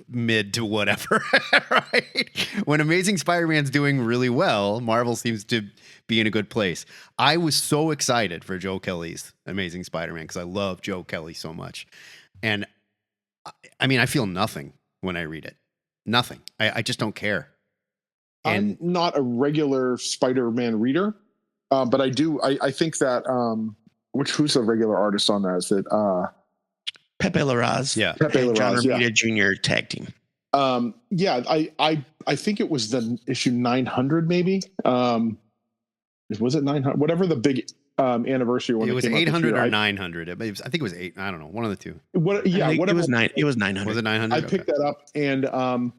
A: mid to whatever, right? When Amazing Spider-Man's doing really well, Marvel seems to be in a good place. I was so excited for Joe Kelly's Amazing Spider-Man because I love Joe Kelly so much. And I mean, I feel nothing when I read it. nothing. I just don't care.
G: I'm not a regular Spider-Man reader, but I do. I think that who's a regular artist on that? Is it
B: Pepe Larraz?
A: Yeah,
G: Pepe
B: and John
G: Larraz,
B: Romita Jr. tag team.
G: Yeah, I think it was the issue 900, maybe. Was it 900? Whatever the big anniversary one.
A: It was
G: came out
A: 800
G: year.
A: or 900. I think it was 8. I don't know, one of the two.
G: Yeah, whatever.
B: It was 900.
A: Was it 900?
G: I picked that up, and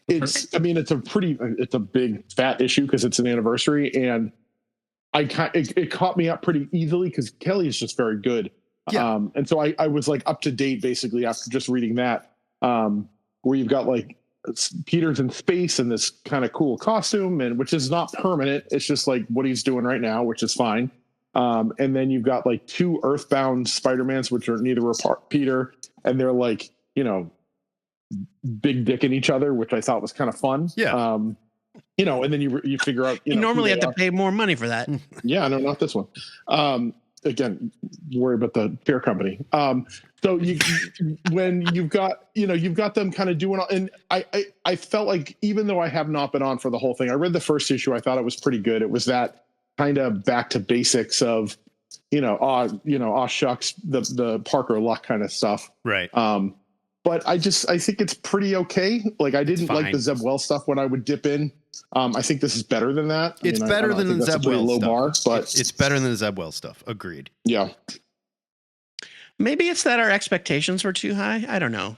G: it's a big fat issue because it's an anniversary, and it caught me up pretty easily because Kelly is just very good.
A: Yeah.
G: And so I was like up to date basically after just reading that, where you've got like Peter's in space in this kind of cool costume, and which is not permanent. It's just like what he's doing right now, which is fine. And then you've got like 2 Earthbound Spider-Mans, which are neither Peter, and they're like, big dick in each other, which I thought was kind of fun.
A: Yeah.
G: And then you figure out,
B: you normally have to pay more money for that.
G: Yeah, no, not this one. Again, worry about the fair company. So when you've got them kind of doing all, and I felt like even though I have not been on for the whole thing, I read the first issue. I thought it was pretty good. It was that kind of back to basics of, shucks, the Parker luck kind of stuff.
A: Right.
G: But I think it's pretty okay. Like I didn't like the Zeb Wells stuff when I would dip in. I think this is better than that.
A: It's better than the Zeb Wells stuff.
G: Bar, but
A: it's better than the Zeb Wells stuff. Agreed.
G: Yeah.
B: Maybe it's that our expectations were too high. I don't know.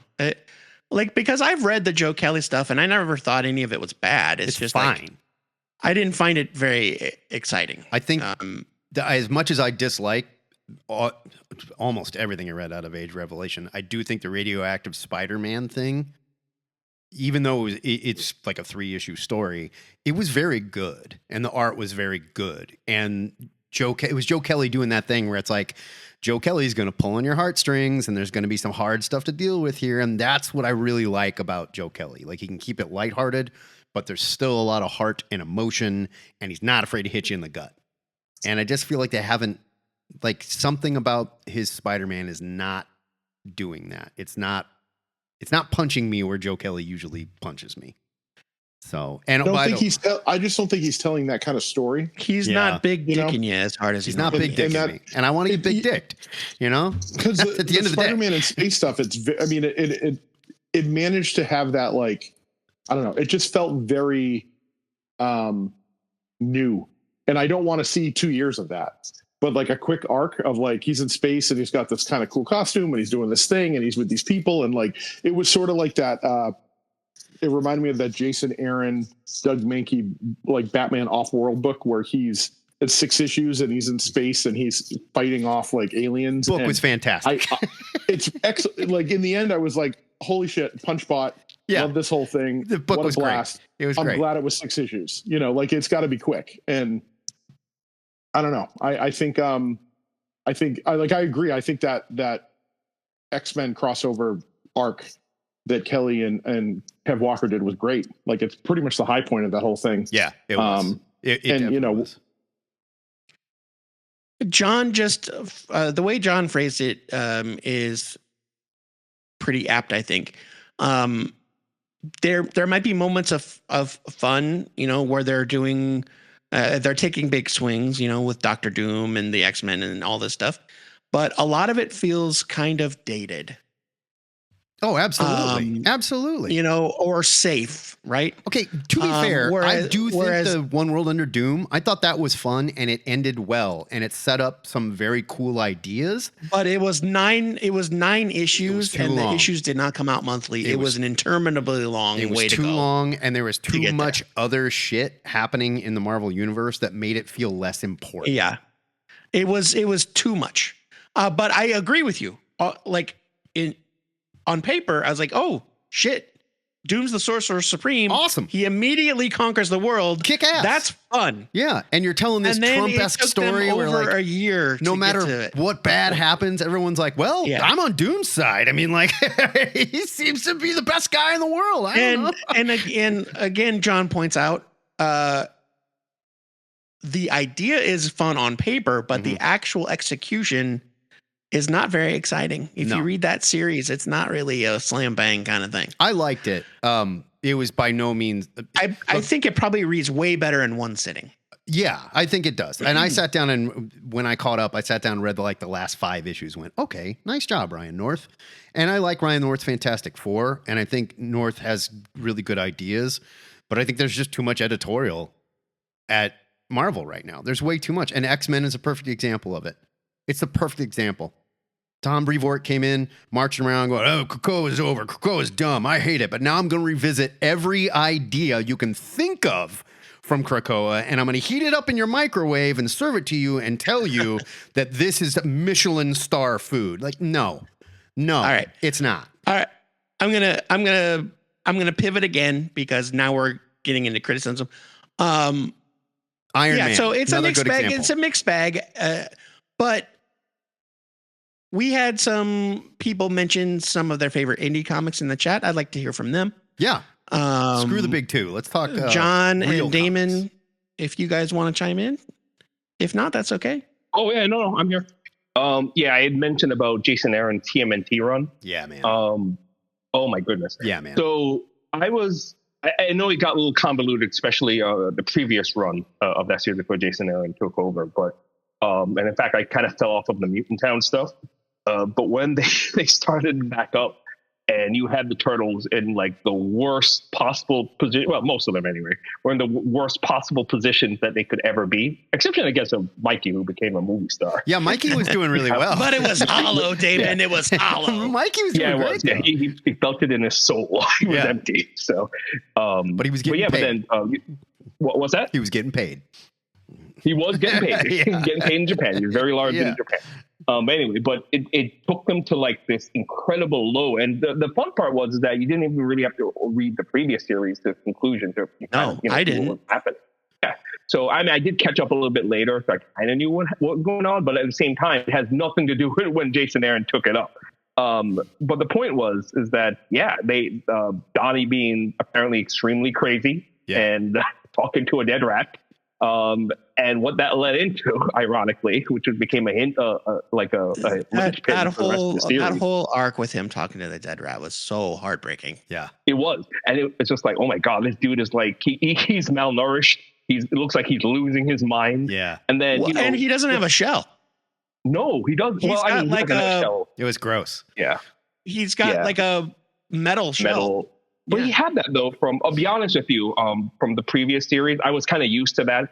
B: Because I've read the Joe Kelly stuff and I never thought any of it was bad. It's just
A: fine.
B: Like, I didn't find it very exciting.
A: I think as much as I dislike almost everything I read out of Age Revelation, I do think the radioactive Spider-Man thing, even though it's like a 3-issue story, it was very good and the art was very good. And it was Joe Kelly doing that thing where it's like, Joe Kelly's going to pull on your heartstrings and there's going to be some hard stuff to deal with here. And that's what I really like about Joe Kelly. Like he can keep it lighthearted, but there's still a lot of heart and emotion and he's not afraid to hit you in the gut. And I just feel like they haven't, like something about his Spider-Man is not doing that. It's not punching me where Joe Kelly usually punches me. So, and
G: I just don't think he's telling that kind of story.
B: He's not big dicking you as hard as
A: he's not big dicking me, and I want to get big dicked. Because at the end of the
G: Spider-Man
A: day,
G: and space stuff, it managed to have that, like, I don't know, it just felt very new, and I don't want to see 2 years of that. But like a quick arc of like he's in space and he's got this kind of cool costume and he's doing this thing and he's with these people and like it was sort of like that. It reminded me of that Jason Aaron, Doug Mankey like Batman Off-World book where it's 6 issues and he's in space and he's fighting off like aliens.
A: Book was fantastic.
G: It's excellent. Like in the end, I was like, holy shit, Punchbot. Yeah, love this whole thing.
A: The book was blast. Great. It was great.
G: I'm glad it was 6 issues. Like it's got to be quick and. I don't know. I think I agree. I think that X-Men crossover arc that Kelly and Kev Walker did was great. Like it's pretty much the high point of that whole thing.
A: Yeah, it was. It was.
B: John just the way John phrased it is pretty apt, I think. There might be moments of fun, where they're doing. They're taking big swings, with Dr. Doom and the X-Men and all this stuff. But a lot of it feels kind of dated.
A: Oh, absolutely. Absolutely.
B: Or safe, right?
A: Okay, to be fair, I do think the One World Under Doom, I thought that was fun and it ended well and it set up some very cool ideas.
B: But it was 9 issues and the issues did not come out monthly. It was an interminably long way to go. It was too long
A: and there was too much other shit happening in the Marvel universe that made it feel less important.
B: Yeah. It was too much. But I agree with you. On paper, I was like, oh, shit. Doom's the Sorcerer Supreme.
A: Awesome.
B: He immediately conquers the world.
A: Kick ass.
B: That's fun.
A: Yeah. And you're telling this Trump-esque story where like
B: a year
A: no matter what bad happens, everyone's like, well, I'm on Doom's side. I mean, like, he seems to be the best guy in the world. I don't know.
B: And again, John points out, the idea is fun on paper, but the actual execution is not very exciting. If you read that series, it's not really a slam bang kind of thing.
A: I liked it. it was by no means.
B: I think it probably reads way better in one sitting.
A: Yeah, I think it does. And I sat down and when I caught up, I sat down and read the last 5 issues. Went, okay, nice job, Ryan North. And I like Ryan North's Fantastic Four, and I think North has really good ideas, but I think there's just too much editorial at Marvel right now. There's way too much, and X-Men is a perfect example of it. It's the perfect example. Tom Brevoort came in, marching around, going, "Oh, Krakoa is over. Krakoa is dumb. I hate it." But now I'm going to revisit every idea you can think of from Krakoa, and I'm going to heat it up in your microwave and serve it to you and tell you that this is Michelin star food. Like, no, all right, it's not.
B: All right, I'm gonna pivot again because now we're getting into criticism.
A: Iron Man.
B: So it's a mixed bag.
A: Example.
B: It's a mixed bag, but we had some people mention some of their favorite indie comics in the chat. I'd like to hear from them.
A: Yeah. Screw the big two. Let's talk
B: John
A: real
B: and Damon,
A: comics.
B: if you guys want to chime in. If not, that's okay.
F: Oh yeah, no, I'm here. Yeah, I had mentioned about Jason Aaron's TMNT run.
A: Yeah, man.
F: Oh my goodness.
A: Yeah, man.
F: So I know it got a little convoluted, especially the previous run of that series before Jason Aaron took over. But and in fact, I kind of fell off of the Mutant Town stuff. But when they started back up, and you had the Turtles in like the worst possible position. Well, most of them anyway, were in the worst possible positions that they could ever be, exception, I guess, of Mikey, who became a movie star.
A: Yeah, Mikey was doing really well.
B: But it was hollow, Damon. It was hollow.
A: Mikey was doing great.
F: Yeah, he felt it in his soul. He was empty. So,
A: but he was getting paid.
F: But then, what was that?
A: He was getting paid.
F: He was getting paid. He was getting paid in Japan. He was very large in Japan. But anyway, but it took them to like this incredible low. And the fun part was that you didn't even really have to read the previous series to conclusion.
B: I didn't.
F: What happened. Yeah. So I did catch up a little bit later. So I kind of knew what was going on, but at the same time, it has nothing to do with when Jason Aaron took it up. But the point is that, they Donnie being apparently extremely crazy and talking to a dead rat. And what that led into, ironically, which became a hint,
B: that whole arc with him talking to the dead rat was so heartbreaking.
A: Yeah,
F: it was, and it's just like, oh my god, this dude is like he's malnourished. It looks like he's losing his mind.
A: Yeah,
F: and then
B: and he doesn't have a shell.
F: No, he doesn't.
B: He's got like a
F: shell.
A: It was gross.
F: Yeah,
B: he's got like a metal shell.
F: But he had that though I'll be honest with you, from the previous series. I was kind of used to that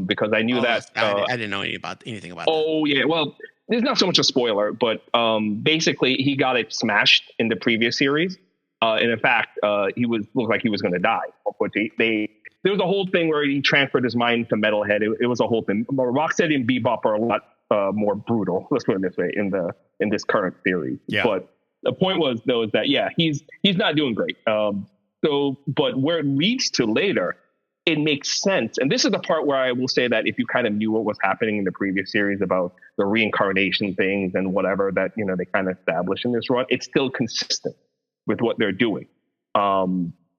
F: because I knew that.
B: I didn't know anything about that.
F: Oh yeah, well, there's not so much a spoiler, but basically he got it smashed in the previous series, and in fact, he looked like he was going to die. But there was a whole thing where he transferred his mind to Metalhead. It was a whole thing. Rocksteady and Bebop are a lot more brutal. Let's put it this way in this current series.
A: Yeah.
F: But the point was though is that he's not doing great. But where it leads to later, it makes sense. And this is the part where I will say that if you kind of knew what was happening in the previous series about the reincarnation things and whatever that they kind of established in this run, it's still consistent with what they're doing.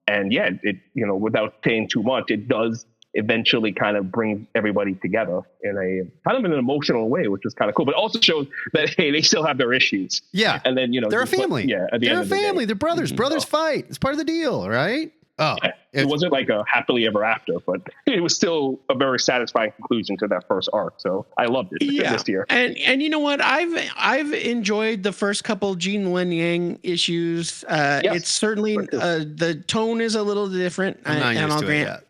F: Without saying too much, it does eventually kind of bring everybody together in a kind of an emotional way, which is kind of cool, but also shows that, hey, they still have their issues.
A: Yeah.
F: And then,
A: they're a family. They're a family. They're brothers. Brothers fight. It's part of the deal, right? Oh,
F: yeah. It wasn't like a happily ever after, but it was still a very satisfying conclusion to that first arc. So I loved it this year.
B: And you know what? I've enjoyed the first couple Gene Luen Yang issues. It's certainly the tone is a little different,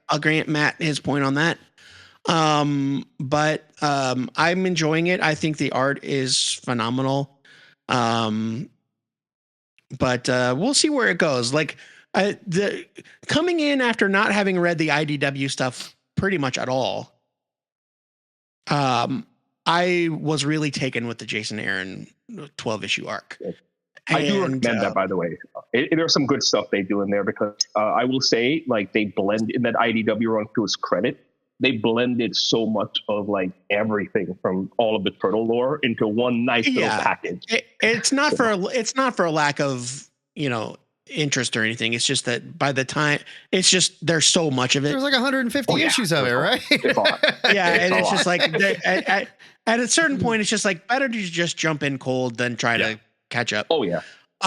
B: I'll grant Matt his point on that. But I'm enjoying it. I think the art is phenomenal. But we'll see where it goes. Like coming in after not having read the IDW stuff pretty much at all, I was really taken with the Jason Aaron 12-issue arc.
F: I do recommend that, by the way. There's some good stuff they do in there because I will say, like, they blend in that IDW run, to his credit, they blended so much of like everything from all of the turtle lore into one nice little package.
B: It's not for a lack of interest or anything. It's just that by the time there's so much of it.
A: There's like 150 issues of it, right?
B: It's just like at a certain point, it's just like better to just jump in cold than try to catch up.
F: Oh yeah.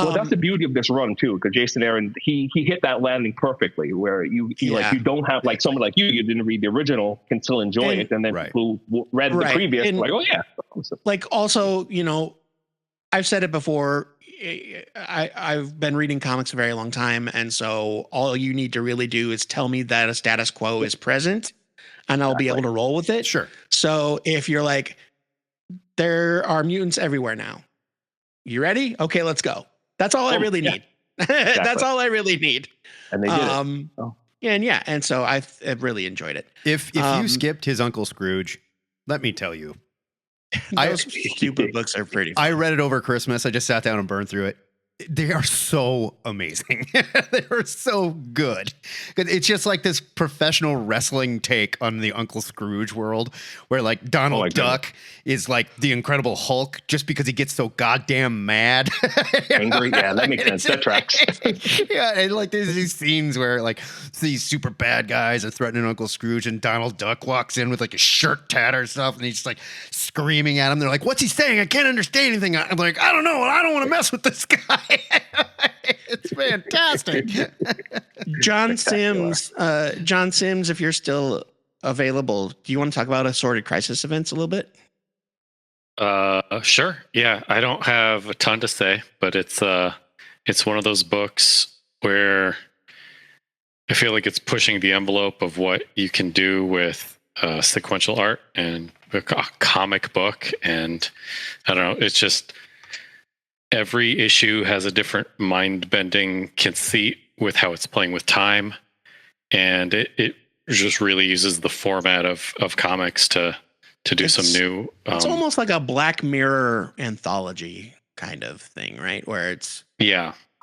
F: Well, that's the beauty of this run too, because Jason Aaron he hit that landing perfectly, where you don't have like someone like you didn't read the original can still enjoy it, and then people who read the previous like, oh yeah, awesome.
B: Like also, I've said it before. I've been reading comics a very long time, and so all you need to really do is tell me that a status quo is present, and I'll be able to roll with it.
A: Sure.
B: So if you're like, there are mutants everywhere now, you ready? Okay, let's go. That's all I really need. That's all I really need.
F: And they did it.
B: And so I've really enjoyed it.
A: If you skipped his Uncle Scrooge, let me tell you,
B: those stupid books are pretty fun.
A: I read it over Christmas. I just sat down and burned through it. They are so amazing. They are so good. It's just like this professional wrestling take on the Uncle Scrooge world, where like Donald Duck is like the Incredible Hulk just because he gets so goddamn mad.
F: Angry. Yeah, that makes sense. That tracks.
A: Yeah, and like there's these scenes where like these super bad guys are threatening Uncle Scrooge, and Donald Duck walks in with like a shirt tatter stuff, and he's just like screaming at him. They're like, "What's he saying? I can't understand anything." I'm like, "I don't know. I don't want to mess with this guy." It's fantastic.
B: John Sims, if you're still available, do you want to talk about Assorted Crisis Events a little bit?
E: Sure. Yeah, I don't have a ton to say, but it's one of those books where I feel like it's pushing the envelope of what you can do with sequential art and a comic book, and I don't know, it's just every issue has a different mind-bending conceit with how it's playing with time, and it just really uses the format of comics to do some new.
B: It's almost like a Black Mirror anthology kind of thing, right? Where it's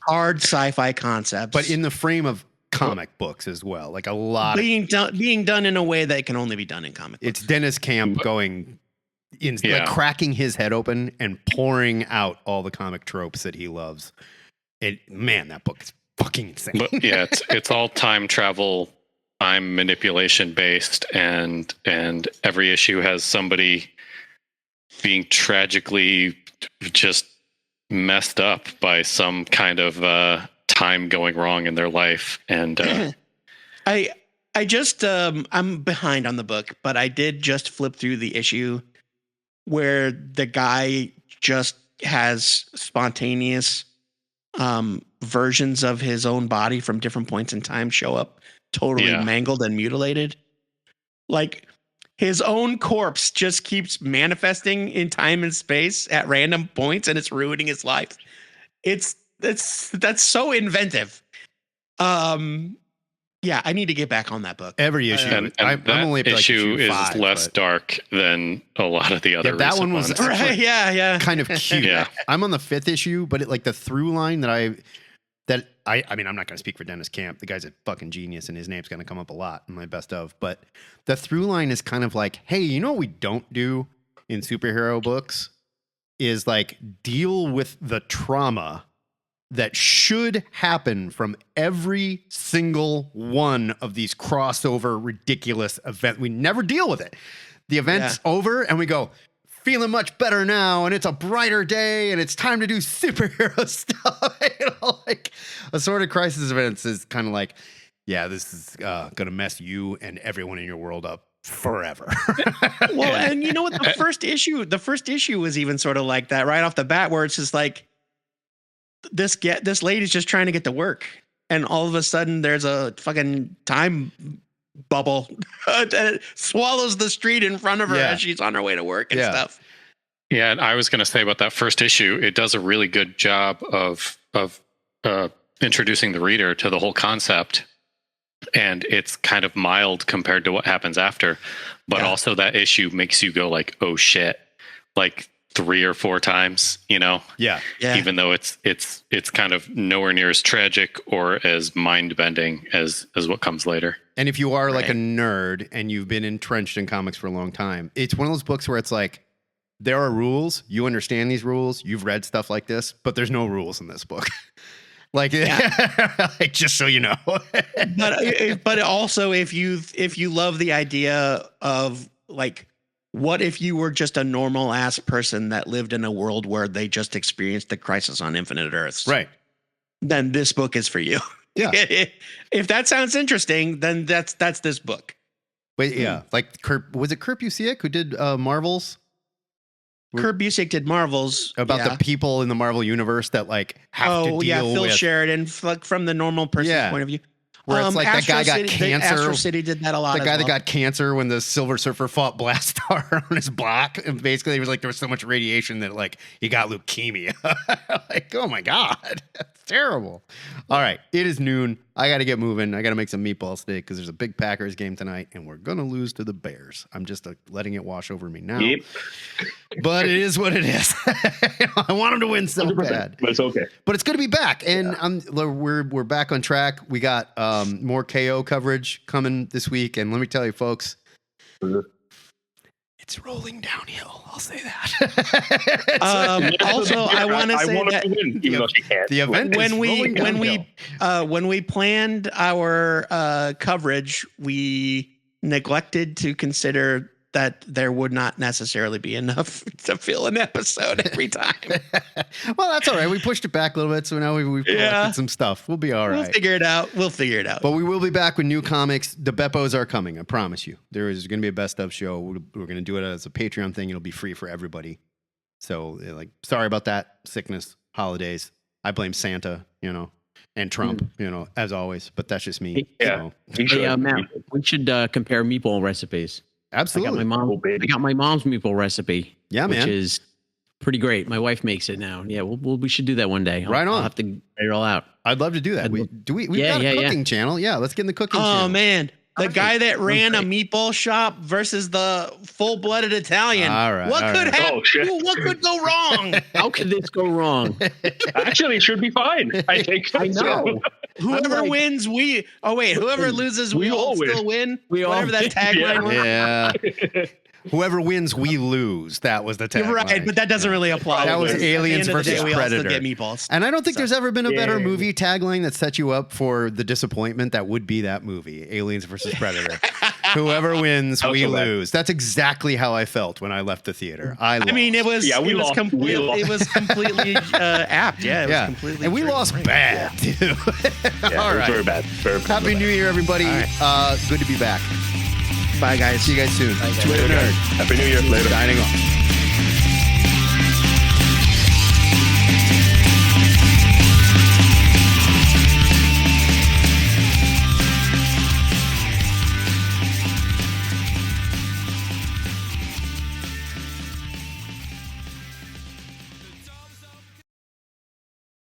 B: hard sci-fi concepts,
A: but in the frame of comic books as well. Like a lot
B: being done in a way that can only be done in comic books.
A: It's Deniz Camp going in, like cracking his head open and pouring out all the comic tropes that he loves. Man, that book is fucking insane.
E: But yeah, it's all time travel, time manipulation based, and every issue has somebody being tragically just messed up by some kind of time going wrong in their life. And
B: I just I'm behind on the book, but I did just flip through the issue where the guy just has spontaneous versions of his own body from different points in time show up totally mangled and mutilated. Like his own corpse just keeps manifesting in time and space at random points, and it's ruining his life. That's so inventive. Yeah, I need to get back on that book.
A: Every issue,
E: and
A: I'm only up to
E: issue
A: like issue 5,
E: is less dark than a lot of the other.
A: That one was kind of cute.
E: Yeah.
A: I'm on the 5th issue, but like the through line that I mean, I'm not going to speak for Deniz Camp. The guy's a fucking genius, and his name's going to come up a lot in my best of. But the through line is kind of like, hey, you know what we don't do in superhero books is like deal with the trauma that should happen from every single one of these crossover ridiculous events. We never deal with it. The event's over and we go, feeling much better now, and it's a brighter day, and it's time to do superhero stuff. Like Assorted Crisis Events is kind of like, yeah, this is gonna mess you and everyone in your world up forever.
B: Well, and you know what? The first issue was even sort of like that right off the bat, where it's just like this lady's just trying to get to work, and all of a sudden there's a fucking time bubble that swallows the street in front of her as she's on her way to work and stuff.
E: Yeah, and I was going to say about that first issue, it does a really good job of introducing the reader to the whole concept, and it's kind of mild compared to what happens after. But also that issue makes you go like, "Oh shit!" like 3 or 4 times, you know?
A: Yeah.
E: Even though it's kind of nowhere near as tragic or as mind bending as what comes later.
A: And if you are like a nerd and you've been entrenched in comics for a long time, it's one of those books where it's like, there are rules. You understand these rules. You've read stuff like this, but there's no rules in this book. Like, like, just so you know.
B: but also if you love the idea of like what if you were just a normal ass person that lived in a world where they just experienced the Crisis on Infinite Earths?
A: Right.
B: Then this book is for you.
A: Yeah.
B: If that sounds interesting, then that's this book.
A: Wait, yeah. Like was it Kurt Busiek who did Marvels?
B: Kurt Busiek did Marvels
A: About the people in the Marvel universe that like have to deal
B: Phil
A: with
B: Sheridan, from the normal person's point of view.
A: Where it's like that guy got cancer.
B: Astro City did that a lot.
A: The guy that got cancer when the Silver Surfer fought Blastar on his block. And basically, it was like there was so much radiation that like he got leukemia. Like, oh my God. That's terrible. All right. It is noon. I got to get moving. I got to make some meatball steak because there's a big Packers game tonight and we're going to lose to the Bears. I'm just letting it wash over me now. Yep. But it is what it is. I want them to win so bad.
F: But it's okay.
A: But it's good to be back. And we're back on track. We got more KO coverage coming this week. And let me tell you, folks, it's rolling downhill. I'll say that.
B: Also, I want to say that
A: the event
B: when we planned our coverage, we neglected to consider that there would not necessarily be enough to fill an episode every time.
A: Well, that's all right. We pushed it back a little bit, so now we've collected some stuff. We'll be all right.
B: We'll figure it out.
A: But we will be back with new comics. The Beppos are coming, I promise you. There is going to be a best of show. We're going to do it as a Patreon thing. It'll be free for everybody. So, like, sorry about that. Sickness, holidays. I blame Santa, and Trump, as always. But that's just me.
C: Yeah.
A: So.
C: Matt, we should compare meatball recipes.
A: Absolutely.
C: I got my mom's meatball recipe.
A: Yeah, man.
C: Which is pretty great. My wife makes it now. Yeah, we should do that one day.
A: Right on.
C: I'll have to get it all out.
A: I'd love to do that. We've got a cooking channel. Yeah, let's get in the cooking channel.
B: Oh, man. The guy that ran a meatball shop versus the full-blooded Italian.
A: All right.
B: What could happen? What could go wrong?
C: How could this go wrong?
F: Actually, it should be fine. I think.
C: I know.
B: Whoever wins, we. Oh wait, whoever loses, we all still win. Whatever that tagline was.
A: Yeah. Whoever wins, we lose. That was the tagline.
B: You're right, but that doesn't really apply.
A: That was Aliens versus
B: we
A: Predator.
B: all still get meatballs.
A: And I don't think there's ever been a better movie tagline that set you up for the disappointment that would be that movie, Aliens versus Predator. Whoever wins, we lose. That's exactly how I felt when I left the theater. I mean,
B: it was completely apt. Yeah, it was completely.
A: And we lost bad, too. All right.
F: Very bad.
A: Happy New Year, everybody. Good to be back.
B: Bye, guys.
A: See you guys soon.
B: Bye, guys.
A: Twitter Nerd.
F: Happy New Year. Later.
A: Signing off.